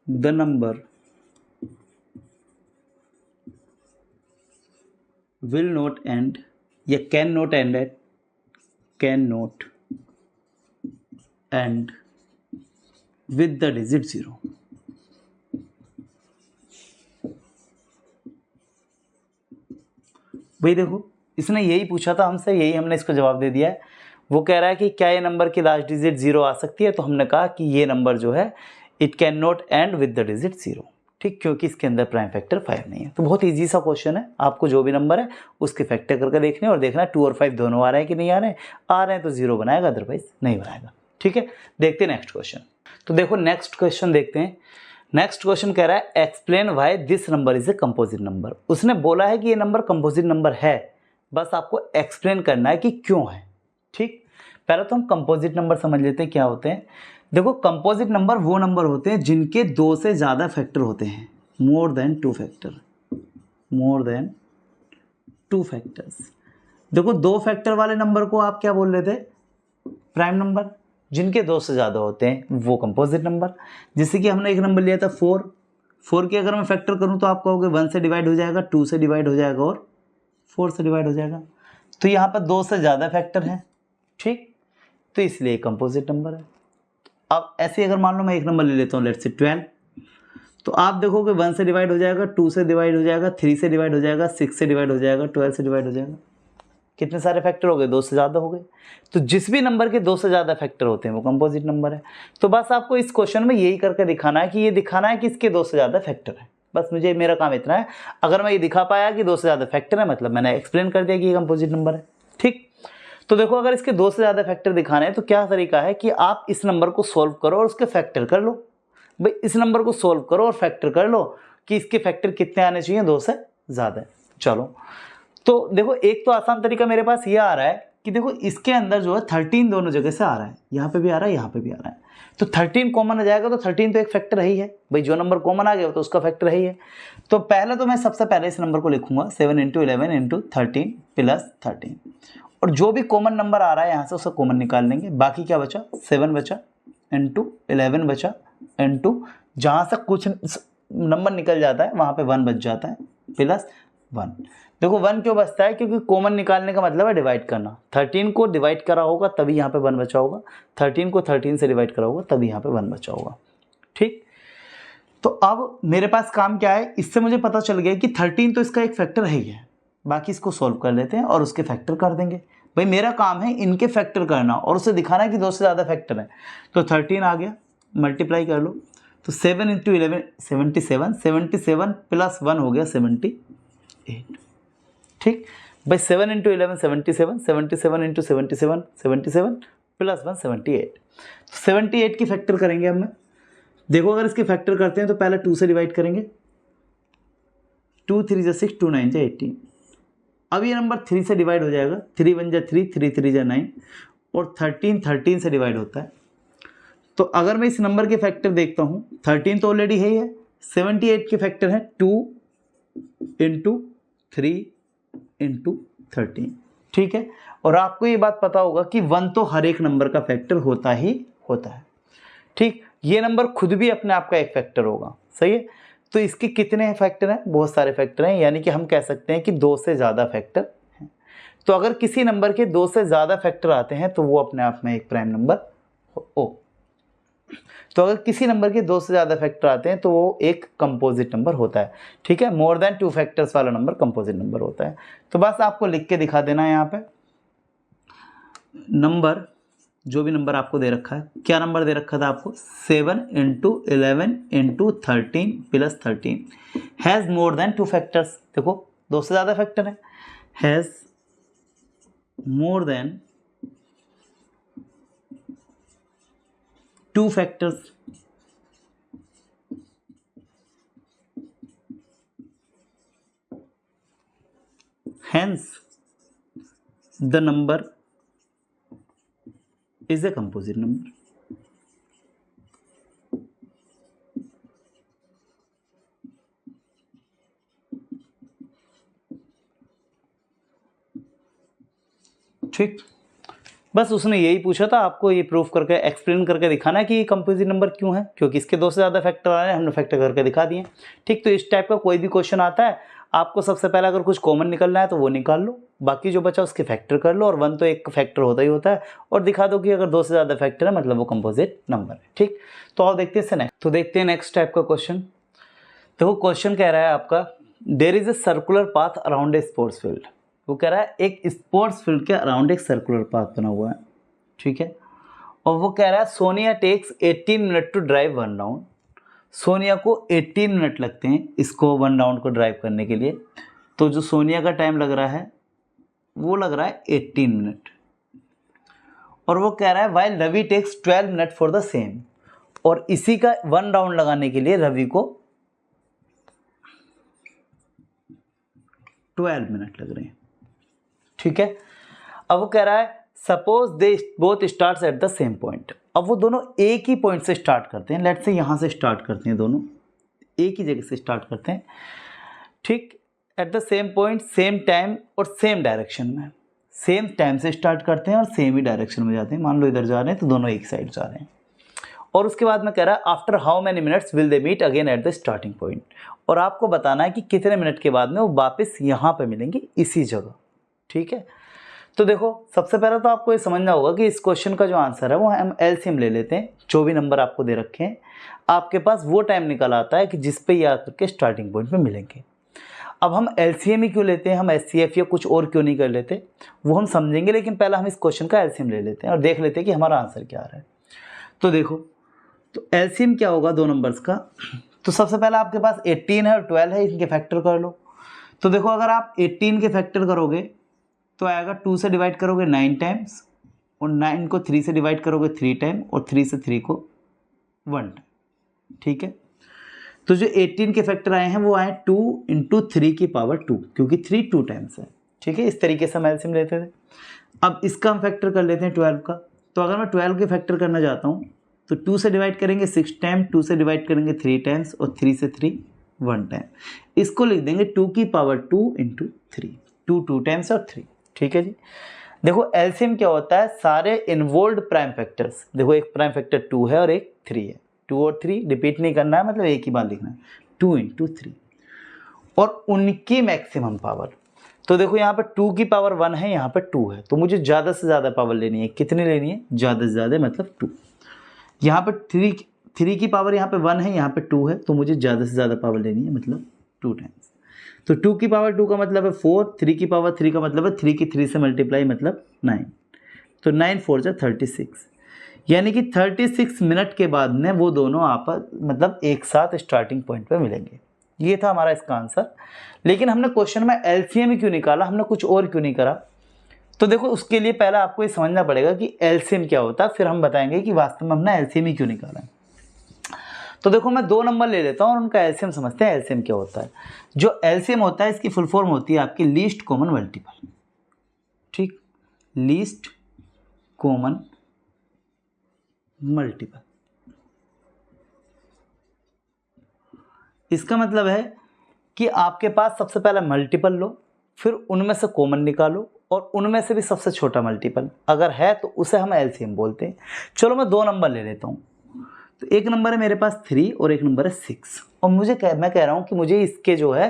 the number will not end या cannot end with the digit 0। भाई देखो इसने यही पूछा था हमसे, यही हमने इसको जवाब दे दिया है। वो कह रहा है कि क्या ये नंबर की लास्ट डिजिट 0 आ सकती है, तो हमने कहा कि ये नंबर जो है it can not and with the digit 0। ठीक, क्योंकि इसके अंदर प्राइम फैक्टर 5 नहीं है। तो बहुत इजी सा क्वेश्चन है, आपको जो भी नंबर है उसके फैक्टर करके देखने और देखना 2 और 5 दोनों आ रहे हैं कि नहीं आ रहे हैं। आ रहे हैं तो 0 बनाएगा, अदरवाइज नहीं बनाएगा। ठीक है, देखते हैं नेक्स्ट क्वेश्चन। तो देखो नेक्स्ट क्वेश्चन देखते हैं। नेक्स्ट क्वेश्चन कह रहा है explain why this number is a composite number. उसने बोला है कि ये नंबर कंपोजिट नंबर है, बस आपको एक्सप्लेन करना है कि क्यों है। ठीक, पहले तो हम कंपोजिट नंबर समझ लेते हैं क्या होते हैं। देखो कंपोजिट नंबर वो नंबर होते हैं जिनके 2 से ज़्यादा फैक्टर होते हैं, more than 2 factor. More than 2 factors. देखो 2 फैक्टर वाले नंबर को आप क्या बोल रहे थे, प्राइम नंबर। जिनके 2 से ज़्यादा होते हैं वो कंपोजिट नंबर। जैसे कि हमने एक नंबर लिया था 4 की अगर मैं फैक्टर करूं तो आप कहोगे 1 से डिवाइड हो जाएगा, 2 से डिवाइड हो जाएगा और 4 से डिवाइड हो जाएगा। तो यहाँ पर 2 से ज़्यादा फैक्टर हैं, ठीक, तो इसलिए कंपोजिट नंबर है। अब ऐसे अगर मान लो मैं एक नंबर ले लेता हूँ, लेट्स से 12, तो आप देखोगे 1 से डिवाइड हो जाएगा, 2 से डिवाइड हो जाएगा, 3 से डिवाइड हो जाएगा, 6 से डिवाइड हो जाएगा, 12 से डिवाइड हो जाएगा। कितने सारे फैक्टर हो गए, 2 से ज़्यादा हो गए। तो जिस भी नंबर के 2 से ज़्यादा फैक्टर होते हैं वो कंपोजिट नंबर है। तो बस आपको इस क्वेश्चन में यही करके दिखाना है कि ये दिखाना है कि इसके 2 से ज़्यादा फैक्टर है। बस मुझे मेरा काम इतना है। अगर मैं ये दिखा पाया कि 2 से ज़्यादा फैक्टर है, मतलब मैंने एक्सप्लेन कर दिया कि ये कंपोजिट नंबर है, ठीक। तो देखो अगर इसके 2 से ज़्यादा फैक्टर दिखाने हैं तो क्या तरीका है कि आप इस नंबर को सोल्व करो और उसके फैक्टर कर लो। भाई इस नंबर को सोल्व करो और फैक्टर कर लो कि इसके फैक्टर कितने आने चाहिए, 2 से ज़्यादा। चलो तो देखो एक तो आसान तरीका मेरे पास ये आ रहा है कि देखो इसके अंदर जो है 13 दोनों जगह से आ रहा है, यहाँ पे भी आ रहा है, यहाँ पे भी आ रहा है। तो 13 कॉमन आ जाएगा, तो 13 तो एक फैक्टर ही है भाई, जो नंबर कॉमन आ गया तो उसका फैक्टर ही है। तो पहले तो मैं सबसे पहले इस नंबर को लिखूंगा 7 × 11 × 13 + 13, और जो भी कॉमन नंबर आ रहा है यहाँ से उसका कॉमन निकाल लेंगे। बाकी क्या बचा, 7 बचा इंटू 11 बचा इंटू, जहाँ से कुछ नंबर निकल जाता है वहाँ पे 1 बच जाता है +1। देखो 1 क्यों बचता है, क्योंकि कॉमन निकालने का मतलब है डिवाइड करना। 13 को डिवाइड करा होगा तभी यहाँ पे 1 बचा होगा, 13 को 13 से डिवाइड करा होगा तभी यहाँ पे 1 बचा होगा, ठीक। तो अब मेरे पास काम क्या है, इससे मुझे पता चल गया कि 13 तो इसका एक फैक्टर है ही है। बाकी इसको सोल्व कर लेते हैं और उसके फैक्टर कर देंगे। भाई मेरा काम है इनके फैक्टर करना और उसे दिखाना है कि 2 से ज़्यादा फैक्टर है। तो 13 आ गया, मल्टीप्लाई कर लो, तो 7 × 11 77, 77 + 1 हो गया 78, ठीक। भाई 7 × 11 77, 77 × 77 77 + 1 78। तो 78 की फैक्टर करेंगे अब मैं। देखो अगर इसके फैक्टर करते हैं तो पहले 2 से डिवाइड करेंगे, 2 × 3 = 6, 2 × 9 = 18। अब ये नंबर 3 से डिवाइड हो जाएगा, 3 × 1 = 3, 3 × 3 = 9, और 13 से डिवाइड होता है। तो अगर मैं इस नंबर के फैक्टर देखता हूँ, 13 तो ऑलरेडी है ही है, 78 के फैक्टर हैं 2 × 3 × 13, ठीक है। और आपको ये बात पता होगा कि 1 तो हर एक नंबर का फैक्टर होता ही होता है, ठीक। ये नंबर खुद भी अपने आप का एक फैक्टर होगा, सही है। तो इसके कितने फैक्टर हैं, बहुत सारे फैक्टर हैं, यानी कि हम कह सकते हैं कि 2 से ज़्यादा फैक्टर हैं। तो अगर किसी नंबर के 2 से ज़्यादा फैक्टर आते हैं तो वो अपने आप में एक प्राइम नंबर तो अगर किसी नंबर के 2 से ज़्यादा फैक्टर आते हैं तो वो एक कंपोजिट नंबर होता है, ठीक है। मोर देन 2 फैक्टर्स वाला नंबर कंपोजिट नंबर होता है। तो बस आपको लिख के दिखा देना है यहाँ पे नंबर, जो भी नंबर आपको दे रखा है। क्या नंबर दे रखा था आपको, 7 × 11 × 13 + 13 हैज़ मोर देन 2 फैक्टर्स। देखो 2 से ज़्यादा फैक्टर है, has more than 2 factors. Hence, the number is a composite number. ठीक, बस उसने यही पूछा था, आपको ये प्रूफ करके एक्सप्लेन करके दिखाना है कि ये कंपोजिट नंबर क्यों है, क्योंकि इसके 2 से ज़्यादा फैक्टर आ रहे हैं, हमने फैक्टर करके दिखा दिए, ठीक। तो इस टाइप का कोई भी क्वेश्चन आता है, आपको सबसे पहले अगर कुछ कॉमन निकलना है तो वो निकाल लो, बाकी जो बचा उसके फैक्टर कर लो, और 1 तो एक फैक्टर होता ही होता है, और दिखा दो कि अगर 2 से ज़्यादा फैक्टर है मतलब वो कंपोजिट नंबर है, ठीक। तो आओ देखते हैं नेक्स्ट। तो देखते हैं नेक्स्ट टाइप का क्वेश्चन। देखो क्वेश्चन कह रहा है आपका, there is a circular path around a sports field. वो कह रहा है एक स्पोर्ट्स फील्ड के अराउंड एक सर्कुलर पाथ बना हुआ है, ठीक है। और वो कह रहा है Sonia takes 18 minute to drive 1 round. Sonia को 18 मिनट लगते हैं इसको 1 राउंड को ड्राइव करने के लिए। तो जो सोनिया का टाइम लग रहा है वो लग रहा है 18 मिनट। और वो कह रहा है while Ravi takes 12 minute for the same. और इसी का 1 राउंड लगाने के लिए रवि को 12 मिनट लग रहे हैं, ठीक है। अब वो कह रहा है suppose they both starts at the same point. अब वो दोनों एक ही पॉइंट से स्टार्ट करते हैं, लेट्स से यहाँ से स्टार्ट करते हैं, दोनों एक ही जगह से स्टार्ट करते हैं, ठीक। At the same point, same time और सेम डायरेक्शन में। सेम टाइम से स्टार्ट करते हैं और सेम ही डायरेक्शन में जाते हैं। मान लो इधर जा रहे हैं तो दोनों एक साइड जा रहे हैं। और उसके बाद में कह रहा है after how many minutes will they meet again at the starting point, और आपको बताना है कि कितने मिनट के बाद में वो वापस यहाँ पे मिलेंगे इसी जगह। ठीक है, तो देखो सबसे पहले तो आपको ये समझना होगा कि इस क्वेश्चन का जो आंसर है वो हम एलसीएम ले लेते हैं। जो भी नंबर आपको दे रखे हैं आपके पास वो टाइम निकल आता है कि जिस पे ये आकर के स्टार्टिंग पॉइंट में मिलेंगे। अब हम एलसीएम ही क्यों लेते हैं, हम एचसीएफ या कुछ और क्यों नहीं कर लेते, वो हम समझेंगे, लेकिन पहले हम इस क्वेश्चन का एलसीएम ले लेते हैं और देख लेते हैं कि हमारा आंसर क्या आ रहा है। तो देखो, तो एलसीएम क्या होगा दो नंबर्स का। तो सबसे पहले आपके पास 18 है और 12 है, इनके फैक्टर कर लो। तो देखो अगर आप 18 के फैक्टर करोगे तो आएगा 2 से डिवाइड करोगे 9 टाइम्स, और 9 को 3 से डिवाइड करोगे 3 टाइम, और 3 से 3 को 1 टाइम। ठीक है, तो जो 18 के फैक्टर आए हैं वो आए 2 × 3 की पावर 2, क्योंकि 3 2 टाइम्स है। ठीक है, इस तरीके से हम एलसीएम लेते थे। अब इसका हम फैक्टर कर लेते हैं 12 का। तो अगर मैं 12 के फैक्टर करना चाहता हूँ तो 2 से डिवाइड करेंगे 6 टाइम, 2 से डिवाइड करेंगे 3 टाइम्स, और 3 से 3 1 टाइम। इसको लिख देंगे 2 की पावर 2 × 3, 2 2 टाइम्स और 3। ठीक है जी, देखो एलसीएम क्या होता है, सारे इन्वॉल्व्ड प्राइम फैक्टर्स। देखो एक प्राइम फैक्टर 2 है और एक 3 है, 2 और 3 रिपीट नहीं करना है, मतलब एक ही बार लिखना है, 2 × 3, और उनकी मैक्सिमम पावर। तो देखो यहाँ पे 2 की पावर 1 है, यहाँ पे 2 है, तो मुझे ज़्यादा से ज़्यादा पावर लेनी है। कितनी लेनी है, ज़्यादा से ज़्यादा, मतलब 2। यहाँ पे 3 की पावर यहाँ पे 1 है, यहाँ पे 2 है, तो मुझे ज़्यादा से ज़्यादा पावर लेनी है, मतलब 2 टाइम्स। तो 2 की पावर 2 का मतलब है 4, 3 की पावर 3 का मतलब है 3 की 3 से मल्टीप्लाई, मतलब 9। तो 9 4 जा 36, यानी कि 36 मिनट के बाद में वो दोनों आपस मतलब एक साथ स्टार्टिंग पॉइंट पे मिलेंगे। ये था हमारा इसका आंसर। लेकिन हमने क्वेश्चन में एलसीएम ही क्यों निकाला, हमने कुछ और क्यों नहीं करा। तो देखो उसके लिए पहले आपको ये समझना पड़ेगा कि एलसीएम क्या होता है, फिर हम बताएंगे कि वास्तव में हमने एलसीएम ही क्यों निकाला है। तो देखो मैं 2 नंबर ले लेता हूँ और उनका एलसीएम समझते हैं। एलसीएम क्या होता है, जो एलसीएम होता है इसकी फुल फॉर्म होती है आपकी लीस्ट कॉमन मल्टीपल। ठीक, लीस्ट कॉमन मल्टीपल। इसका मतलब है कि आपके पास सबसे पहले मल्टीपल लो, फिर उनमें से कॉमन निकालो, और उनमें से भी सबसे छोटा मल्टीपल अगर है तो उसे हम एलसीएम बोलते हैं। चलो मैं 2 नंबर ले लेता हूँ। तो एक नंबर है मेरे पास 3 और एक नंबर है 6, और मैं कह रहा हूँ कि मुझे इसके जो है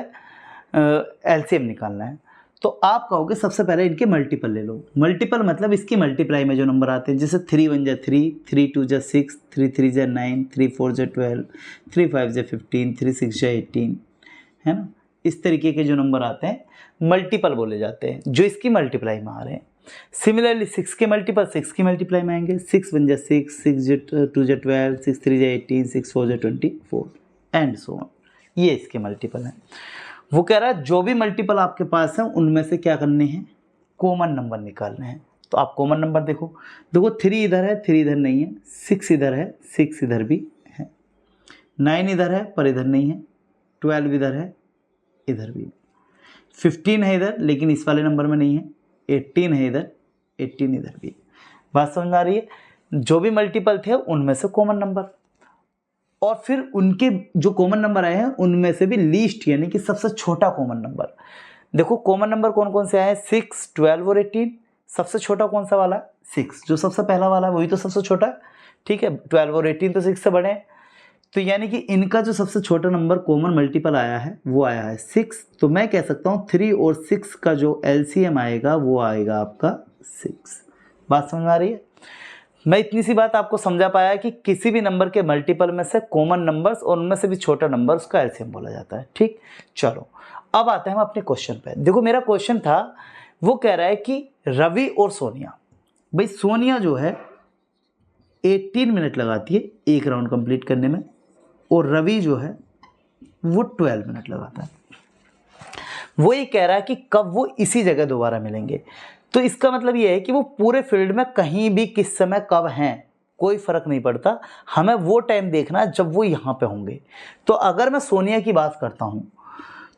एलसीएम निकालना है। तो आप कहोगे सबसे पहले इनके मल्टीपल ले लो। मल्टीपल मतलब इसकी मल्टीप्लाई में जो नंबर आते हैं, जैसे 3 1 जा 3, 3 2 जा 6, 3 3 जा 9, 3 4 जा 12, 3 5 जा 15, 3 6 जा 18, है ना। इस तरीके के जो नंबर आते हैं मल्टीपल बोले जाते हैं, जो इसकी मल्टीप्लाई में आ रहे हैं। सिमिलरली 6 के मल्टीपल 6 की मल्टीप्लाई में आएंगे। 6 1 जा 6, 6 2 जा 12, 6 3 जा 18, 6 4 जा 24, एंड सो ऑन। ये इसके मल्टीपल हैं। वो कह रहा है जो भी मल्टीपल आपके पास है उनमें से क्या करने हैं, कॉमन नंबर निकालने हैं। तो आप कॉमन नंबर देखो 3 इधर है, 3 इधर नहीं है, 6 इधर है, 6 इधर भी है, 9 इधर है पर इधर नहीं है, 12 इधर है, इधर भी, 15 है इधर लेकिन इस वाले नंबर में नहीं है, 18 है इधर, 18 इधर भी। बात समझ में आ रही है। जो भी मल्टीपल थे उनमें से कॉमन नंबर, और फिर उनके जो कॉमन नंबर आए हैं उनमें से भी लीस्ट यानी कि सबसे छोटा कॉमन नंबर। देखो कॉमन नंबर कौन कौन से आए हैं, 6 12 और 18। सबसे छोटा कौन सा वाला है, 6, जो सबसे पहला वाला है वही तो सबसे छोटा है। ठीक है, 12 और 18 तो 6 से बड़े हैं। तो यानी कि इनका जो सबसे छोटा नंबर कॉमन मल्टीपल आया है वो आया है 6। तो मैं कह सकता हूँ 3 और 6 का जो एलसीएम आएगा वो आएगा आपका 6। बात समझ में आ रही है। मैं इतनी सी बात आपको समझा पाया कि किसी भी नंबर के मल्टीपल में से कॉमन नंबर्स और उनमें से भी छोटा नंबर उसका एलसीएम बोला जाता है। ठीक, चलो अब आते हैं हम अपने क्वेश्चन पे। देखो मेरा क्वेश्चन था, वो कह रहा है कि रवि और सोनिया, भाई सोनिया जो है 18 मिनट लगाती है एक राउंड कंप्लीट करने में, और रवि जो है वो 12 मिनट लगाता है। वो ये कह रहा है कि कब वो इसी जगह दोबारा मिलेंगे। तो इसका मतलब ये है कि वो पूरे फील्ड में कहीं भी किस समय कब हैं कोई फ़र्क नहीं पड़ता, हमें वो टाइम देखना है जब वो यहाँ पे होंगे। तो अगर मैं सोनिया की बात करता हूँ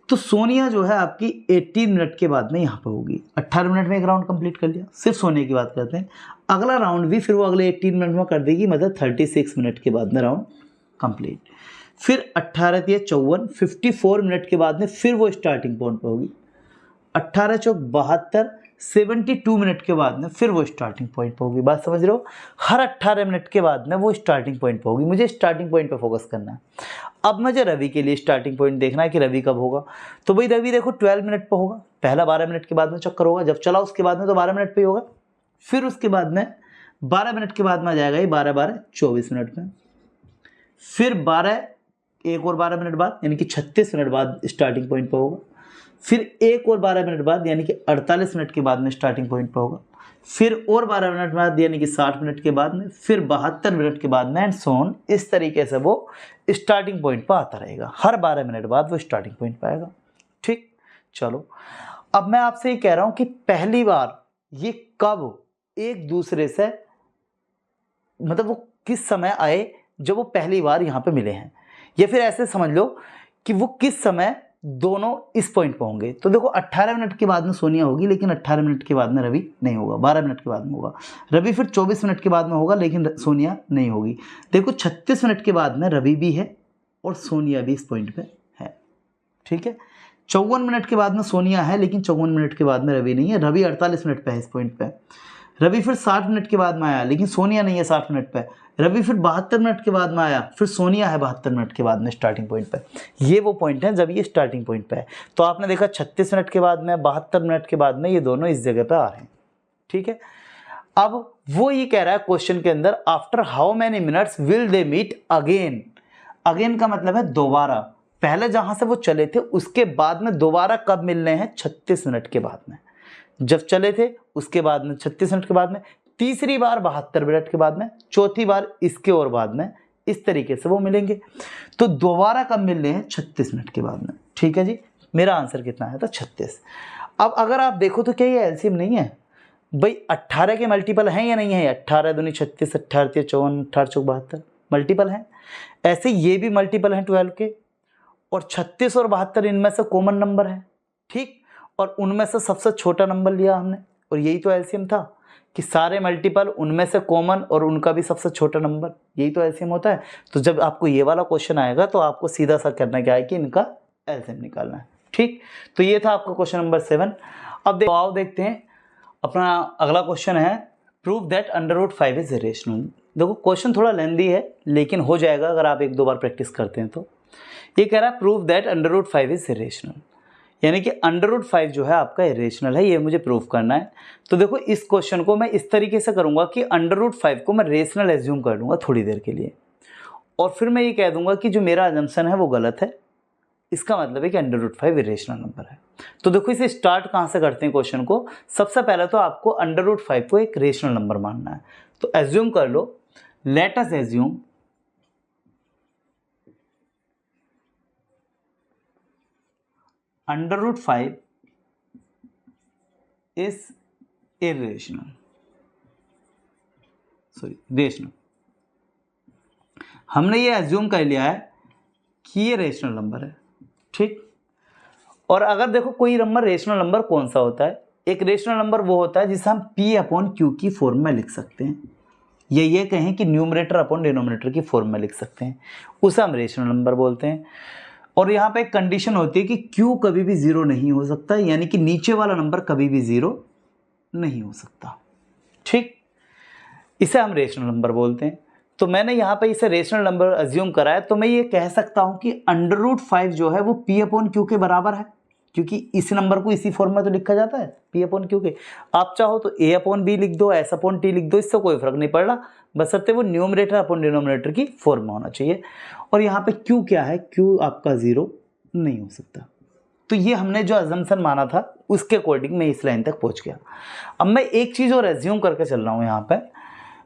तो सोनिया जो है आपकी 18 मिनट के बाद में यहाँ पे होगी। 18 मिनट में एक राउंड कंप्लीट कर लिया। सिर्फ सोनिया की बात करते हैं, अगला राउंड भी फिर वो अगले 18 मिनट में कर देगी, मतलब 36 मिनट के बाद में राउंड कंप्लीट। फिर 18 × 54, 54 मिनट के बाद में फिर वो स्टार्टिंग पॉइंट पे होगी। 18 × 72, 72 मिनट के बाद में फिर वो स्टार्टिंग पॉइंट पे होगी। बात समझ रहे हो? हर 18 मिनट के बाद में वो स्टार्टिंग पॉइंट पे होगी। मुझे स्टार्टिंग पॉइंट पे फोकस करना है। अब मुझे रवि के लिए स्टार्टिंग पॉइंट देखना है कि रवि कब होगा। तो भाई रवि देखो 12 मिनट पे होगा, पहला 12 मिनट के बाद में चक्कर होगा, जब चला उसके बाद में तो 12 मिनट पे ही होगा। फिर उसके बाद में 12 मिनट के बाद में आ जाएगा ये 12 12 24 मिनट में। फिर 12 एक और 12 मिनट बाद यानी कि 36 मिनट बाद स्टार्टिंग पॉइंट पे होगा। फिर एक और 12 मिनट बाद यानी कि 48 मिनट के बाद में स्टार्टिंग पॉइंट पे होगा। फिर और 12 मिनट बाद यानी कि 60 मिनट के बाद में, फिर 72 मिनट के बाद में, एंड सो ऑन। इस तरीके से वो स्टार्टिंग पॉइंट पर आता रहेगा। हर 12 मिनट बाद वो स्टार्टिंग पॉइंट पर आएगा। ठीक, चलो अब मैं आपसे ये कह रहा हूं कि पहली बार ये कब एक दूसरे से, मतलब वो किस समय आए जब वो पहली बार यहाँ पे मिले हैं, या फिर ऐसे समझ लो कि वो किस समय दोनों इस पॉइंट पे होंगे। तो देखो 18 मिनट के बाद में सोनिया होगी, लेकिन 18 मिनट के बाद में रवि नहीं होगा। 12 मिनट के बाद में होगा रवि, फिर 24 मिनट के बाद में होगा, लेकिन सोनिया नहीं होगी। देखो 36 मिनट के बाद में रवि भी है और सोनिया भी इस पॉइंट पे है। ठीक है, 54 मिनट के बाद में सोनिया है, लेकिन 54 मिनट के बाद में रवि नहीं है। रवि 48 मिनट पे है इस पॉइंट पे। रवि फिर 60 मिनट के बाद में आया, लेकिन सोनिया नहीं है 60 मिनट पे। रवि फिर 72 मिनट के बाद में आया, फिर सोनिया है 72 मिनट के बाद में स्टार्टिंग पॉइंट पे। ये वो पॉइंट है जब ये स्टार्टिंग पॉइंट पे है। तो आपने देखा 36 मिनट के बाद में, 72 मिनट के बाद में ये दोनों इस जगह पे आ रहे हैं। ठीक है, अब वो ये कह रहा है क्वेश्चन के अंदर, after how many minutes will they meet again. Again का मतलब है दोबारा। पहले जहां से वो चले थे उसके बाद में दोबारा कब मिलने हैं? 36 मिनट के बाद में। जब चले थे उसके बाद में 36 मिनट के बाद में, तीसरी बार 72 मिनट के बाद में, चौथी बार इसके और बाद में। इस तरीके से वो मिलेंगे। तो दोबारा कब मिलने हैं? 36 मिनट के बाद में। ठीक है जी, मेरा आंसर कितना है? तो 36। अब अगर आप देखो तो क्या ये एलसीएम नहीं है भाई? 18 के मल्टीपल हैं या नहीं है? 18 दूनी 36, 18 3 54, 18 4 72 मल्टीपल हैं। ऐसे ये भी मल्टीपल हैं 12 के, और 36 और 72 इनमें से कॉमन नंबर है। ठीक, और उनमें से सबसे छोटा नंबर लिया हमने, और यही तो एलसीएम था कि सारे मल्टीपल उनमें से कॉमन और उनका भी सबसे छोटा नंबर, यही तो एलसीएम होता है। तो जब आपको ये वाला क्वेश्चन आएगा तो आपको सीधा सा करना क्या है कि इनका एलसीएम निकालना है। ठीक, तो ये था आपका क्वेश्चन नंबर 7। अब आओ देखते हैं अपना अगला क्वेश्चन है, प्रूव दैट √5 इज इरेशनल। देखो क्वेश्चन थोड़ा लेंदी है, लेकिन हो जाएगा अगर आप 1-2 बार प्रैक्टिस करते हैं तो। ये कह रहा है प्रूव दैट √5 इज इरेशनल, यानी कि √5 जो है आपका इरेशनल है, ये मुझे प्रूव करना है। तो देखो इस क्वेश्चन को मैं इस तरीके से करूंगा कि √5 को मैं रेशनल एज्यूम कर लूँगा थोड़ी देर के लिए, और फिर मैं ये कह दूंगा कि जो मेरा अजम्पशन है वो गलत है। इसका मतलब है कि √5 इरेशनल नंबर है। तो देखो इसे स्टार्ट कहाँ से करते हैं क्वेश्चन को। सबसे पहले तो आपको √5 को एक रेशनल नंबर मानना है। तो एज्यूम कर लो, let us assume √5 is irrational, rational. हमने ये एज्यूम कर लिया है कि ये रेशनल नंबर है। ठीक, और अगर देखो कोई नंबर रेशनल नंबर कौन सा होता है? एक रेशनल नंबर वो होता है जिसे हम P/Q की फॉर्म में लिख सकते हैं, या ये कहें कि न्यूमरेटर अपॉन डिनोमिनेटर की फॉर्म में लिख सकते हैं, उसे हम रेशनल नंबर बोलते हैं। और यहाँ पे एक कंडीशन होती है कि Q कभी भी 0 नहीं हो सकता, यानी कि नीचे वाला नंबर कभी भी 0 नहीं हो सकता। ठीक, इसे हम रेशनल नंबर बोलते हैं। तो मैंने यहाँ पे इसे रेशनल नंबर अज्यूम करा है, तो मैं ये कह सकता हूँ कि √5 जो है वो P/Q के बराबर है, क्योंकि इस नंबर को इसी फॉर्म में तो लिखा जाता है P/Q के। आप चाहो तो A/B लिख दो, S/T लिख दो, इससे कोई फर्क नहीं पड़ रहा, बशर्ते वो न्यूमरेटर अपॉन डिनोमिनेटर की फॉर्म में होना चाहिए। और यहाँ पे Q क्या है? Q आपका 0 नहीं हो सकता। तो ये हमने जो अजम्पशन माना था उसके अकॉर्डिंग मैं इस लाइन तक पहुँच गया। अब मैं एक चीज़ और एज्यूम करके चल रहा हूँ यहाँ पे।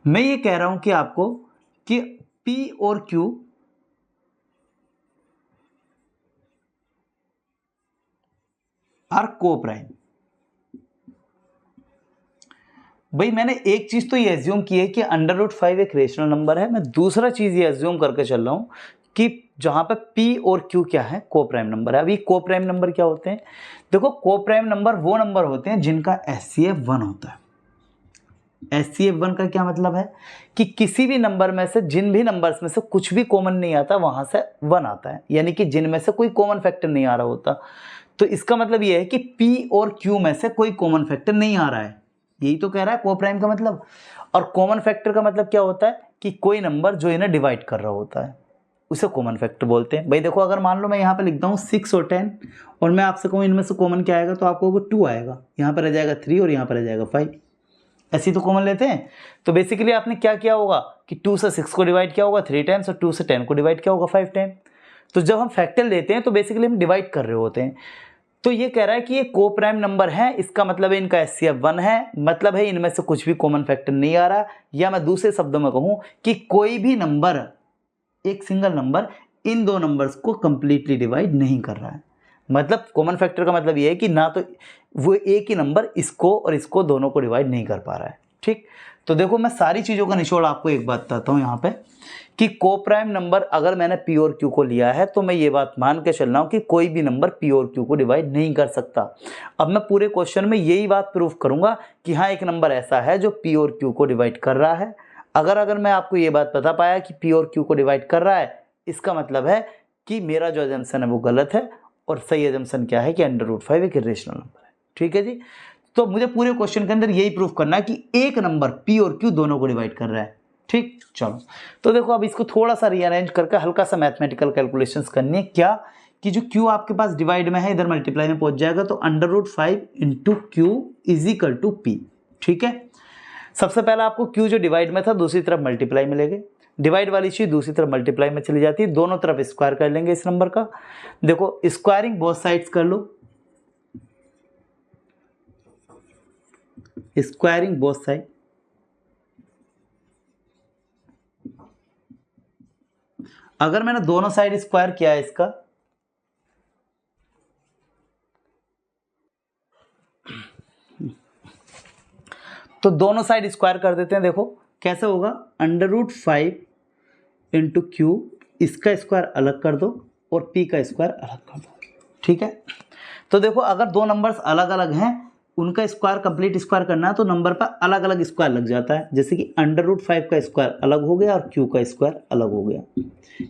मैं ये कह रहा हूँ कि आपको कि P और Q आर को-प्राइम। भाई मैंने एक चीज तो ये एज्यूम की है कि √5 एक रेशनल नंबर है। मैं दूसरा चीज ये एज्यूम करके चल रहा हूं कि जहां पे P और Q क्या है? को-प्राइम नंबर है। अभी को-प्राइम नंबर क्या होते हैं? देखो को-प्राइम नंबर वो नंबर होते हैं जिनका HCF 1 होता है। HCF1 का क्या मतलब है कि किसी भी नंबर में से, जिन भी नंबर्स में से कुछ भी कॉमन नहीं आता वहां से 1 आता है, यानी कि जिनमें से कोई कॉमन फैक्टर नहीं आ रहा होता। तो इसका मतलब यह है कि P और Q में से कोई कॉमन फैक्टर नहीं आ रहा है, यही तो कह रहा है कोप्राइम का मतलब। और कॉमन फैक्टर का मतलब क्या होता है कि कोई नंबर जो इन्हें डिवाइड कर रहा होता है उसे कॉमन फैक्टर बोलते हैं। भाई देखो, अगर मान लो मैं यहाँ पे लिखता हूँ 6 और 10 और मैं आपसे कहूँ इनमें से कॉमन क्या आएगा, तो आपको 2 आएगा, यहाँ पर रह जाएगा 3 और यहाँ पर रह जाएगा 5, ऐसे तो कॉमन लेते हैं। तो बेसिकली आपने क्या किया होगा कि 2 से 6 को डिवाइड किया होगा 3 टाइम्स और 2 से 10 को डिवाइड किया होगा 5 टाइम। तो जब हम फैक्टर लेते हैं तो बेसिकली हम डिवाइड कर रहे होते हैं। तो ये कह रहा है कि ये कोप्राइम नंबर है, इसका मतलब है इनका HCF1 है, मतलब है इनमें से कुछ भी कॉमन फैक्टर नहीं आ रहा, या मैं दूसरे शब्दों में कहूँ कि कोई भी नंबर, एक सिंगल नंबर इन दो नंबर्स को कंप्लीटली डिवाइड नहीं कर रहा है। मतलब कॉमन फैक्टर का मतलब ये है कि ना तो वो एक ही नंबर इसको और इसको दोनों को डिवाइड नहीं कर पा रहा है। ठीक, तो देखो मैं सारी चीज़ों का निचोड़ आपको एक बात बताता हूँ यहाँ पे कि कोप्राइम नंबर अगर मैंने P और Q को लिया है तो मैं ये बात मान के चल रहा हूँ कि कोई भी नंबर P और Q को डिवाइड नहीं कर सकता। अब मैं पूरे क्वेश्चन में यही बात प्रूफ करूँगा कि हाँ, एक नंबर ऐसा है जो P और Q को डिवाइड कर रहा है। अगर मैं आपको ये बात बता पाया कि P और Q को डिवाइड कर रहा है, इसका मतलब है कि मेरा जो एजम्पशन है वो गलत है और सही एजम्पशन क्या है कि √5 एक इरेशनल नंबर है। ठीक है जी, तो मुझे पूरे क्वेश्चन के अंदर यही प्रूफ करना है कि एक नंबर P और Q दोनों को डिवाइड कर रहा है। ठीक, चलो तो देखो अब इसको थोड़ा सा रीअरेंज करके हल्का सा मैथमेटिकल कैलकुलेशंस करनी है। क्या कि जो Q आपके पास डिवाइड में है इधर मल्टीप्लाई में पहुंच जाएगा, तो √5 into Q is equal to P। ठीक है, सबसे पहला आपको Q जो डिवाइड में था दूसरी तरफ मल्टीप्लाई में ले गए, डिवाइड वाली चीज दूसरी तरफ मल्टीप्लाई में चली जाती है, दोनों तरफ स्क्वायर कर लेंगे इस नंबर का। देखो स्क्वायरिंग बोथ साइड्स कर लो, स्क्वायरिंग बोथ साइड। अगर मैंने दोनों साइड स्क्वायर किया है इसका, तो दोनों साइड स्क्वायर कर देते हैं। देखो कैसे होगा, √5 इंटू Q, इसका स्क्वायर अलग कर दो और P का स्क्वायर अलग कर दो। ठीक है, तो देखो अगर दो नंबर्स अलग अलग हैं उनका स्क्वायर कंप्लीट स्क्वायर करना है तो नंबर पर अलग अलग स्क्वायर लग जाता है, जैसे कि √5 का स्क्वायर अलग हो गया और Q का स्क्वायर अलग हो गया।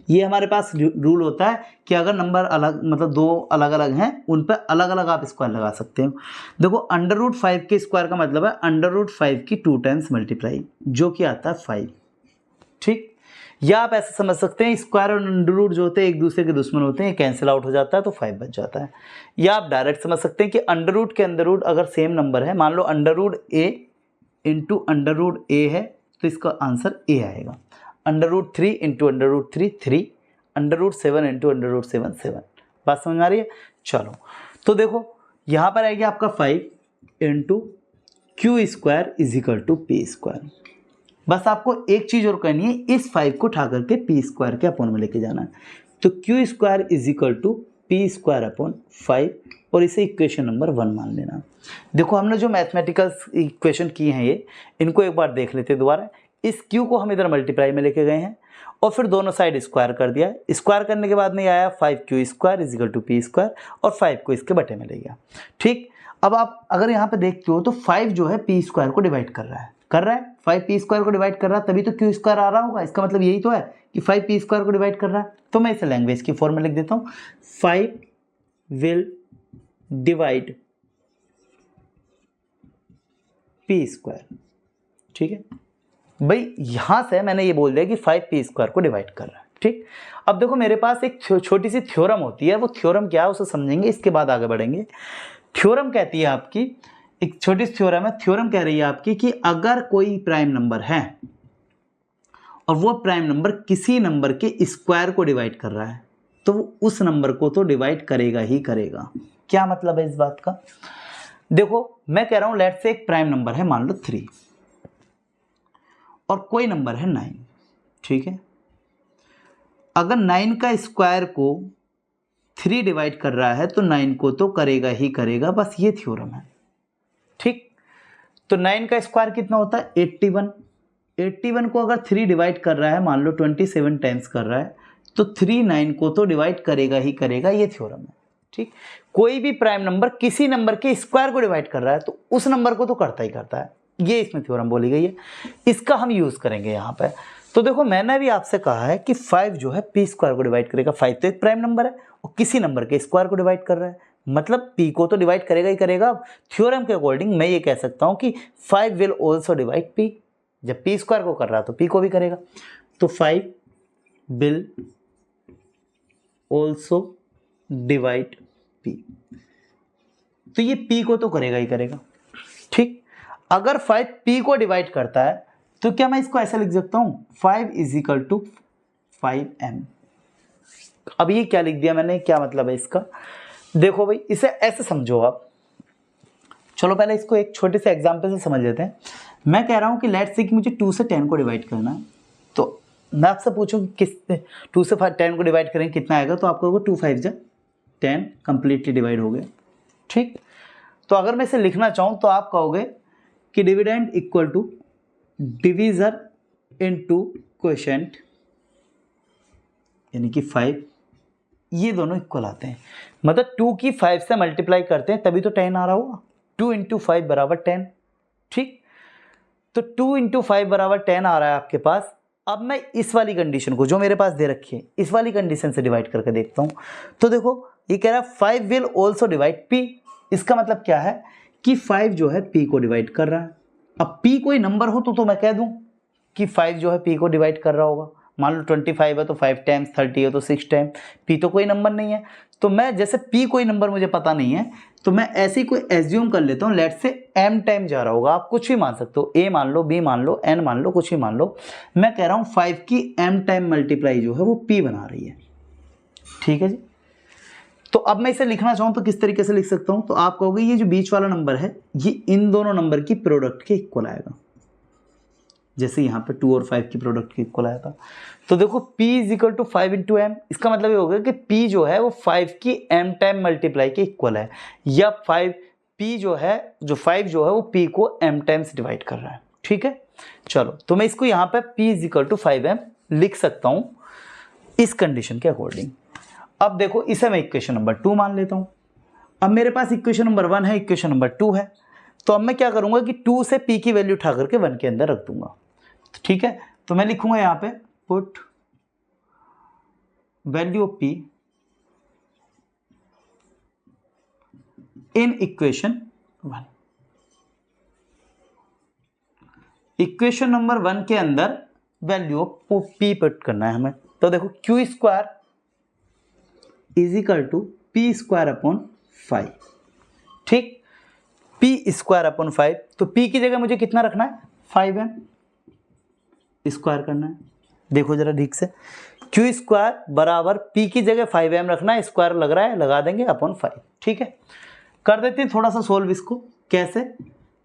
ये हमारे पास रूल होता है कि अगर नंबर अलग, मतलब दो अलग अलग हैं उन पर अलग अलग आप स्क्वायर लगा सकते हो। देखो √5 के स्क्वायर का मतलब है √5 की 2 टाइम्स मल्टीप्लाई, जो कि आता है 5। ठीक, या आप ऐसे समझ सकते हैं स्क्वायर और अंडर जो होते हैं एक दूसरे के दुश्मन होते हैं, ये कैंसिल आउट हो जाता है तो 5 बच जाता है। या आप डायरेक्ट समझ सकते हैं कि अंडर के अंदर अगर सेम नंबर है, मान लो √a इंटू √a है तो इसका आंसर a आएगा, √3 इंटू √3 3, √7 इंटू √7 7। बात समझ में आ रही है? चलो तो देखो यहाँ पर आएगा आपका 5 into Q square is equal to P square. बस आपको एक चीज़ और करनी है, इस 5 को उठा करके P स्क्वायर के अपॉन में लेके जाना है। तो Q square is equal to P square upon 5 और इसे इक्वेशन नंबर 1 मान लेना। देखो हमने जो मैथमेटिकल इक्वेशन किए हैं ये, इनको एक बार देख लेते हैं दोबारा। इस Q को हम इधर मल्टीप्लाई में लेके गए हैं और फिर दोनों साइड स्क्वायर कर दिया। स्क्वायर करने के बाद में आया 5Q square is equal to P square और 5 को इसके बटे में ले गया। ठीक, अब आप अगर यहाँ पे देखते हो तो 5 जो है P स्क्वायर को डिवाइड कर रहा है 5 P स्क्वायर को डिवाइड कर रहा है, तभी तो Q स्क्वायर आ रहा होगा। इसका मतलब यही तो है कि 5 P स्क्वायर को डिवाइड कर रहा है। तो मैं इसे लैंग्वेज की फॉर्म में लिख देता हूँ, 5 विल डिवाइड P स्क्वायर। ठीक है भाई, यहां से मैंने ये बोल दिया कि 5 P स्क्वायर को डिवाइड कर रहा है। ठीक, अब देखो मेरे पास एक छोटी सी थ्योरम होती है, वो थ्योरम क्या है उसे समझेंगे, इसके बाद आगे बढ़ेंगे। थ्योरम कहती है आपकी, एक छोटी सी थ्योरम है, थ्योरम कह रही है आपकी कि अगर कोई प्राइम नंबर है और वो प्राइम नंबर किसी नंबर के स्क्वायर को डिवाइड कर रहा है तो वो उस नंबर को तो डिवाइड करेगा ही करेगा। क्या मतलब है इस बात का? देखो मैं कह रहा हूं लेट्स से एक प्राइम नंबर है, मान लो 3 और कोई नंबर है 9। ठीक है, अगर 9 का स्क्वायर को 3 डिवाइड कर रहा है तो 9 को तो करेगा ही करेगा, बस ये थ्योरम है। ठीक, तो 9 का स्क्वायर कितना होता है 81। 81 को अगर 3 डिवाइड कर रहा है, मान लो 27 टाइम्स कर रहा है, तो 3 9 को तो डिवाइड करेगा ही करेगा, ये थ्योरम है। ठीक, कोई भी प्राइम नंबर किसी नंबर के स्क्वायर को डिवाइड कर रहा है तो उस नंबर को तो करता ही करता है। ये इसमें थ्योरम बोली गई है, इसका हम यूज़ करेंगे यहाँ पे। तो देखो मैंने भी आपसे कहा है कि 5 जो है p स्क्वायर को डिवाइड करेगा। 5 तो एक प्राइम नंबर है और किसी नंबर के स्क्वायर को डिवाइड कर रहा है, मतलब p को तो डिवाइड करेगा ही करेगा। अब थ्योरम के अकॉर्डिंग मैं ये कह सकता हूँ कि 5 विल ऑल्सो डिवाइड p। जब p स्क्वायर को कर रहा है तो p को भी करेगा, तो 5 विल ऑल्सो डिवाइड p। तो ये p को तो करेगा ही करेगा, ठीक। अगर 5 p को डिवाइड करता है तो क्या मैं इसको ऐसा लिख सकता हूं 5 = 5m। अब ये क्या लिख दिया मैंने, क्या मतलब है इसका? देखो भाई इसे ऐसे समझो आप। चलो पहले इसको एक छोटे से एग्जांपल से समझ लेते हैं। मैं कह रहा हूं कि लेट्स से कि मुझे 2 से 10 को डिवाइड करना है, तो मैं आपसे पूछूं कि किस 2 से 10 को डिवाइड करें कितना आएगा, तो आपको 2 5 जा 10 कंप्लीटली डिवाइड हो गया, ठीक। तो अगर मैं इसे लिखना चाहूँ तो आप कहोगे कि dividend equal to divisor into quotient, यानी कि 5, ये दोनों इक्वल आते हैं। मतलब 2 की 5 से मल्टीप्लाई करते हैं तभी तो 10 आ रहा होगा। 2 × 5 बराबर 10, ठीक। तो 2 × 5 बराबर 10 आ रहा है आपके पास। अब मैं इस वाली कंडीशन को जो मेरे पास दे रखी है इस वाली कंडीशन से डिवाइड करके देखता हूँ। तो देखो ये कह रहा है 5 विल ऑल्सो डिवाइड p। इसका मतलब क्या है कि 5 जो है p को डिवाइड कर रहा है। अब p कोई नंबर हो तो मैं कह दूं कि 5 जो है p को डिवाइड कर रहा होगा। मान लो 25 है तो 5 टाइम्स, 30 है तो 6 टाइम। p तो कोई नंबर नहीं है, तो मैं जैसे p कोई नंबर मुझे पता नहीं है तो मैं ऐसे ही कोई एज्यूम कर लेता हूँ, लेट्स से m टाइम जा रहा होगा। आप कुछ भी मान सकते हो, a मान लो, b मान लो, n मान लो, कुछ भी मान लो। मैं कह रहा हूँ 5 की m टाइम मल्टीप्लाई जो है वो p बना रही है, ठीक है जी। तो अब मैं इसे लिखना चाहूँ तो किस तरीके से लिख सकता हूँ, तो आप कहोगे ये जो बीच वाला नंबर है ये इन दोनों नंबर की प्रोडक्ट के इक्वल आएगा, जैसे यहाँ पे 2 और 5 की प्रोडक्ट के इक्वल आया था। तो देखो p = 5 × m, इसका मतलब ये होगा कि p जो है वो 5 की m टाइम मल्टीप्लाई के इक्वल है, या 5 जो है वो p को m टाइम्स डिवाइड कर रहा है, ठीक है। चलो तो मैं इसको यहाँ पे p = 5m लिख सकता हूँ इस कंडीशन के अकॉर्डिंग। अब देखो इसे मैं इक्वेशन नंबर 2 मान लेता हूँ। अब मेरे पास इक्वेशन नंबर 1 है, इक्वेशन नंबर 2 है। तो अब मैं क्या करूँगा कि 2 से p की वैल्यू उठा करके 1 के अंदर रख दूंगा, ठीक है। तो मैं लिखूंगा यहाँ पे put value of p in equation 1। Equation number 1 के अंदर वैल्यू ऑफ p पुट करना है हमें। तो देखो q स्क्वायर = p² 5, ठीक। p² 5, तो p की जगह मुझे कितना रखना है 5m स्क्वायर करना है। देखो जरा ठीक से, q² बराबर p की जगह 5m रखना है, स्क्वायर लग रहा है लगा देंगे अपॉन 5, ठीक है। कर देते हैं थोड़ा सा सोल्व इसको। कैसे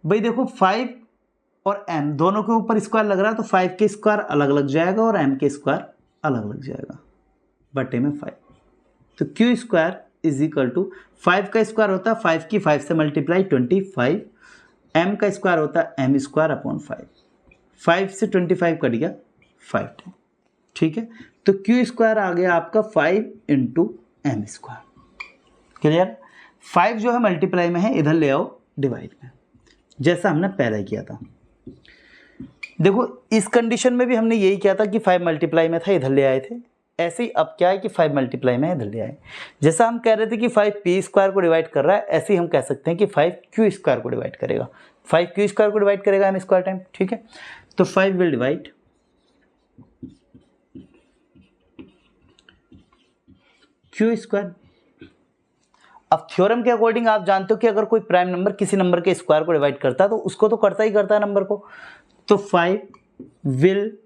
भाई, देखो 5 और m दोनों के ऊपर स्क्वायर लग रहा है तो 5 के स्क्वायर अलग लग जाएगा और m के स्क्वायर अलग लग जाएगा बटे में 5। तो q² 5 का स्क्वायर होता है 5 की 5 से मल्टीप्लाई 25, m का स्क्वायर होता है m² 5। 5 से 25 कट गया 5 टाइम, ठीक है। तो q² आ गया आपका 5 × m²। क्लियर? 5 जो है मल्टीप्लाई में है, इधर ले आओ डिवाइड में, जैसा हमने पहले किया था। देखो इस कंडीशन में भी हमने यही किया था कि 5 मल्टीप्लाई में था, इधर ले आए थे। ऐसे ही अब क्या है कि 5 मल्टीप्लाई में इधर ले आए। जैसा हम कह रहे थे कि 5 p² को डिवाइड कर रहा है, ऐसे ही हम कह सकते हैं कि 5 q² को डिवाइड करेगा। 5 q² को डिवाइड करेगा m² टाइम, ठीक है। तो 5 विल डिवाइड q²। अब थ्योरम के अकॉर्डिंग आप जानते हो कि अगर कोई प्राइम नंबर किसी नंबर के स्क्वायर को डिवाइड करता है तो उसको तो करता ही करता है नंबर को। तो 5 विल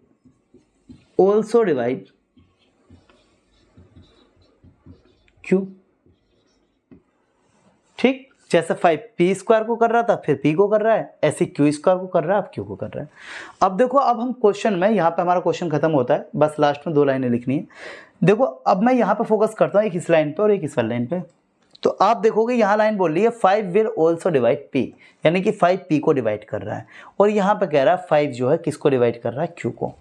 ऑल्सो डिवाइड q, ठीक। जैसे 5 p² को कर रहा था फिर p को कर रहा है, ऐसे q² को कर रहा है अब q को कर रहा है। अब देखो अब हम क्वेश्चन में, यहाँ पे हमारा क्वेश्चन खत्म होता है, बस लास्ट में 2 लाइनें लिखनी है। देखो अब मैं यहाँ पे फोकस करता हूँ एक इस लाइन पे और एक इस वाली लाइन पे। तो आप देखोगे यहाँ लाइन बोल रही है 5 विल ऑल्सो डिवाइड p, यानी कि 5 p को डिवाइड कर रहा है, और यहाँ पे कह रहा है 5 जो है किसको डिवाइड कर रहा है q को।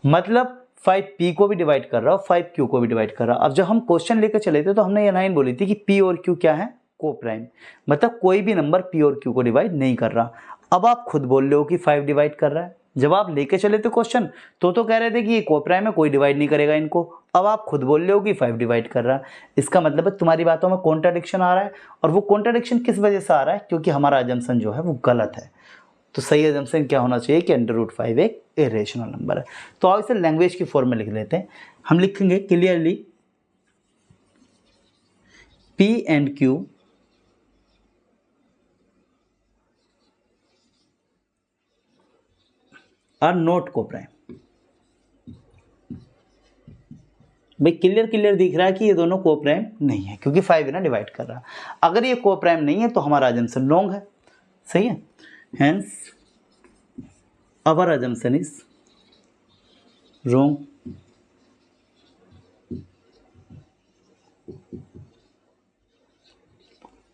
मतलब 5 p को भी डिवाइड कर रहा है, 5 q को भी डिवाइड कर रहा है। अब जब हम क्वेश्चन लेकर चले थे तो हमने ये लाइन बोली थी कि p और q क्या है, को प्राइम, मतलब कोई भी नंबर p और q को डिवाइड नहीं कर रहा। अब आप खुद बोल रहे हो कि 5 डिवाइड कर रहा है। जब आप लेके चले थे क्वेश्चन तो कह रहे थे कि ये कोप्राइम है, कोई डिवाइड नहीं करेगा इनको। अब आप खुद बोल रहे हो कि 5 डिवाइड कर रहा है। इसका मतलब है तुम्हारी बातों में कॉन्ट्राडिक्शन आ रहा है, और वो कॉन्ट्राडिक्शन किस वजह से आ रहा है? क्योंकि हमारा अजम्पशन जो है वो गलत है। तो सही अजम्पशन क्या होना चाहिए कि √5 एक इरेशनल नंबर है। तो आप इसे लैंग्वेज की फॉर्म में लिख लेते हैं। हम लिखेंगे clearly P and Q are not coprime. भाई क्लियर दिख रहा है कि ये दोनों कोप्राइम नहीं है, क्योंकि 5 ना डिवाइड कर रहा। अगर ये कोप्राइम नहीं है तो हमारा अजम्पशन रॉन्ग है। सही है, hence our assumption is wrong.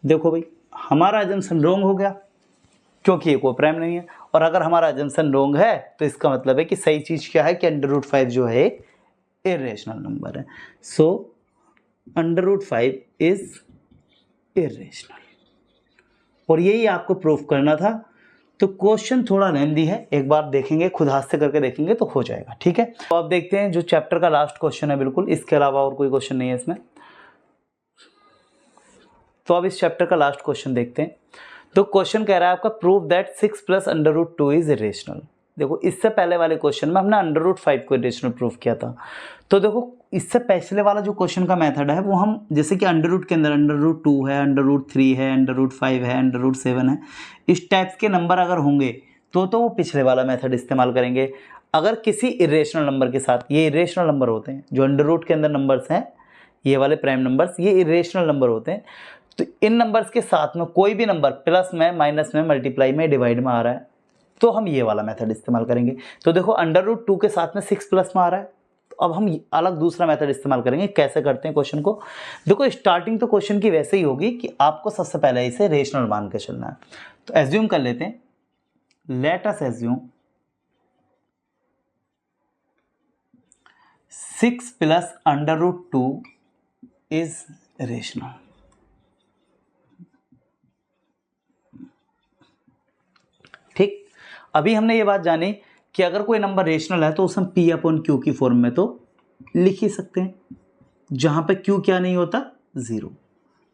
देखो भाई, हमारा अजम्पशन रॉन्ग हो गया क्योंकि ये कोप्राइम नहीं है, और अगर हमारा अजम्पशन रॉन्ग है तो इसका मतलब है कि सही चीज क्या है कि √5 जो है इरेशनल नंबर है। सो √5 इज इरेशनल, और यही आपको प्रूफ करना था। तो क्वेश्चन थोड़ा लेंदी है, एक बार देखेंगे, खुद हाथ से करके देखेंगे तो हो जाएगा। ठीक है, तो अब देखते हैं जो चैप्टर का लास्ट क्वेश्चन है, बिल्कुल इसके अलावा और कोई क्वेश्चन नहीं है इसमें। तो अब इस चैप्टर का लास्ट क्वेश्चन देखते हैं। तो क्वेश्चन कह रहा है आपका प्रूव दैट 6 + √2 इज इरेशनल। देखो इससे पहले वाले क्वेश्चन में हमने √5 को इरेशनल प्रूफ किया था। तो देखो इससे पिछले वाला जो क्वेश्चन का मेथड है वो हम जैसे कि अंडर के अंदर √2 है, √3 है, √5 है, √7 है, इस टाइप्स के नंबर अगर होंगे तो वो पिछले वाला मेथड इस्तेमाल करेंगे। अगर किसी इरेशनल नंबर के साथ, ये इरेशनल नंबर होते हैं जो अंडर के अंदर नंबर्स हैं, ये वाले प्राइम नंबर्स, ये इरेशनल नंबर होते हैं। तो इन नंबर्स के साथ में कोई भी नंबर प्लस में, माइनस में, मल्टीप्लाई में, डिवाइड में आ रहा है तो हम ये वाला मेथड इस्तेमाल करेंगे। तो देखो √2 के साथ में 6 प्लस में आ रहा है, तो अब हम अलग दूसरा मेथड इस्तेमाल करेंगे। कैसे करते हैं क्वेश्चन को? देखो स्टार्टिंग तो क्वेश्चन की वैसे ही होगी कि आपको सबसे पहले इसे रेशनल मान के चलना है। तो एज्यूम कर लेते हैं, late us assume 6 + √2 is rational. ठीक, अभी हमने ये बात जानी कि अगर कोई नंबर रेशनल है तो उसे हम P/Q की फॉर्म में तो लिख ही सकते हैं, जहां पे Q क्या नहीं होता, 0।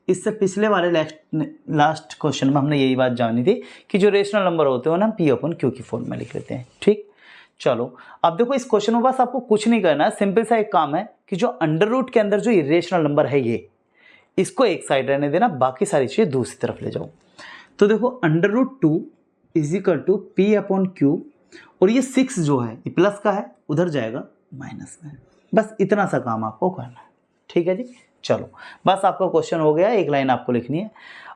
इससे पिछले वाले लास्ट क्वेश्चन में हमने यही बात जानी थी कि जो रेशनल नंबर होते हैं ना P/Q की फॉर्म में लिख लेते हैं। ठीक, चलो अब देखो इस क्वेश्चन में बस आपको कुछ नहीं करना है, सिंपल सा एक काम है कि जो अंडर के अंदर जो इरेशनल नंबर है ये, इसको एक साइड रहने देना, बाकी सारी चीजें दूसरी तरफ ले जाओ। तो देखो √2 = P/Q, और ये 6 जो है ये प्लस का है, उधर जाएगा माइनस में। बस इतना सा काम आपको करना है। ठीक है जी, चलो बस आपका क्वेश्चन हो गया, एक लाइन आपको लिखनी है।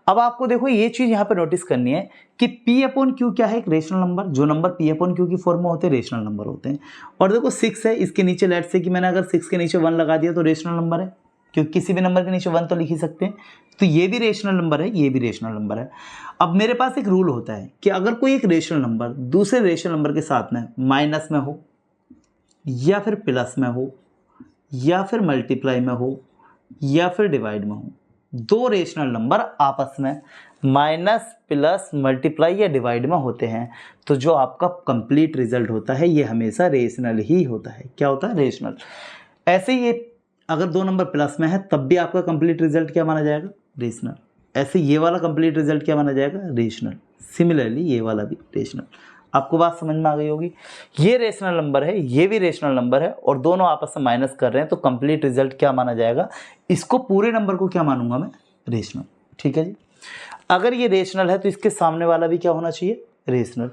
अब आपको देखो ये चीज यहाँ पे नोटिस करनी है कि P/Q क्या है, एक रेशनल नंबर। जो नंबर P/Q की फॉर्म में होते हैं रेशनल नंबर होते हैं। और देखो 6 है, इसके नीचे लेट से कि मैंने अगर 6 के नीचे 1 लगा दिया तो रेशनल नंबर है, क्योंकि किसी भी नंबर के नीचे 1 तो लिख ही सकते हैं। तो ये भी रेशनल नंबर है, ये भी रेशनल नंबर है। अब मेरे पास एक रूल होता है कि अगर कोई एक रेशनल नंबर दूसरे रेशनल नंबर के साथ में माइनस में हो, या फिर प्लस में हो, या फिर मल्टीप्लाई में हो, या फिर डिवाइड में हो, दो रेशनल नंबर आपस में माइनस, प्लस, मल्टीप्लाई या डिवाइड में होते हैं, तो जो आपका कंप्लीट रिजल्ट होता है ये हमेशा रेशनल ही होता है। क्या होता है? रेशनल। ऐसे ही ये अगर दो नंबर प्लस में है तब भी आपका कंप्लीट रिजल्ट क्या माना जाएगा? रेशनल। ऐसे ये वाला कंप्लीट रिजल्ट क्या माना जाएगा? रेशनल। सिमिलरली ये वाला भी रेशनल। आपको बात समझ में आ गई होगी। ये रेशनल नंबर है, ये भी रेशनल नंबर है, और दोनों आपस में माइनस कर रहे हैं, तो कंप्लीट रिजल्ट क्या माना जाएगा? इसको पूरे नंबर को क्या मानूंगा मैं? रेशनल। ठीक है जी। अगर ये रेशनल है तो इसके सामने वाला भी क्या होना चाहिए? रेशनल।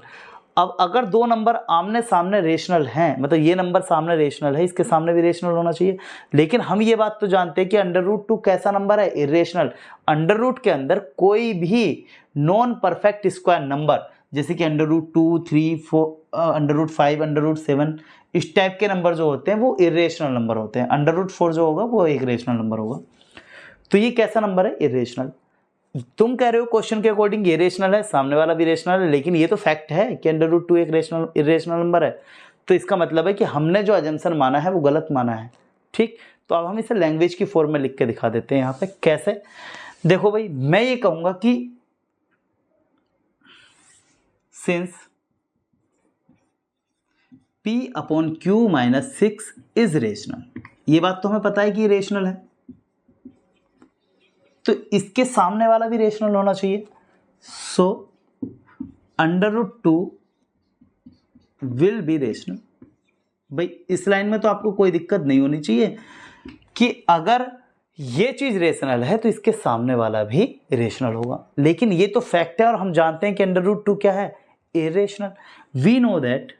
अब अगर दो नंबर आमने सामने रेशनल हैं, मतलब ये नंबर सामने रेशनल है, इसके सामने भी रेशनल होना चाहिए। लेकिन हम ये बात तो जानते हैं कि √2 कैसा नंबर है? इरेशनल। अंडर के अंदर कोई भी नॉन परफेक्ट स्क्वायर नंबर, जैसे कि √2, 3, 4, √5, √7, इस टाइप के नंबर जो होते हैं वो इरेशनल नंबर होते हैं। √4 जो होगा वो एक रेशनल नंबर होगा। तो ये कैसा नंबर है? इरेशनल। तुम कह रहे हो क्वेश्चन के अकॉर्डिंग ये रेशनल है, सामने वाला भी रेशनल है, लेकिन ये तो फैक्ट है कि √2 एक रेशनल इरेशनल नंबर है। तो इसका मतलब है कि हमने जो अजम्पशन माना है वो गलत माना है। ठीक, तो अब हम इसे लैंग्वेज की फॉर्म में लिख के दिखा देते हैं यहाँ पे। कैसे? देखो भाई, मैं ये कहूंगा कि since P upon Q minus 6 is rational, ये बात तो हमें पता है कि रेशनल है, तो इसके सामने वाला भी रेशनल होना चाहिए। सो √2 विल बी रेशनल। भाई इस लाइन में तो आपको कोई दिक्कत नहीं होनी चाहिए कि अगर ये चीज रेशनल है तो इसके सामने वाला भी रेशनल होगा, लेकिन ये तो फैक्ट है और हम जानते हैं कि √2 क्या है, irrational. We know that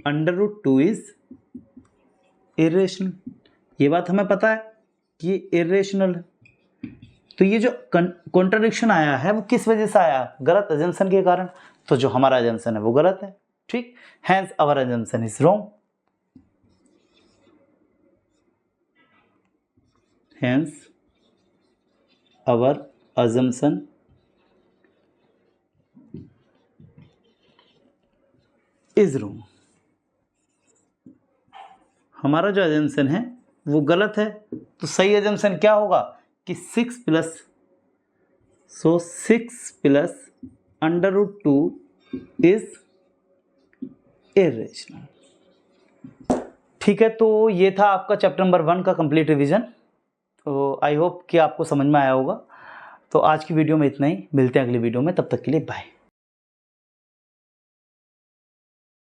√2 is irrational, ये बात हमें पता है कि ये इरेशनल है। तो ये जो कॉन्ट्रडिक्शन आया है वो किस वजह से आया, गलत अजम्पशन के कारण, तो जो हमारा अजम्पशन है वो गलत है, ठीक, hence our assumption is wrong, hence our assumption is wrong, हमारा जो अजम्पशन है वो गलत है। तो सही अजम्पशन क्या होगा कि 6 प्लस √2 इज इरेशनल। ठीक है, तो ये था आपका चैप्टर नंबर 1 का कंप्लीट रिवीजन। तो आई होप कि आपको समझ में आया होगा। तो आज की वीडियो में इतना ही, मिलते हैं अगली वीडियो में, तब तक के लिए बाय।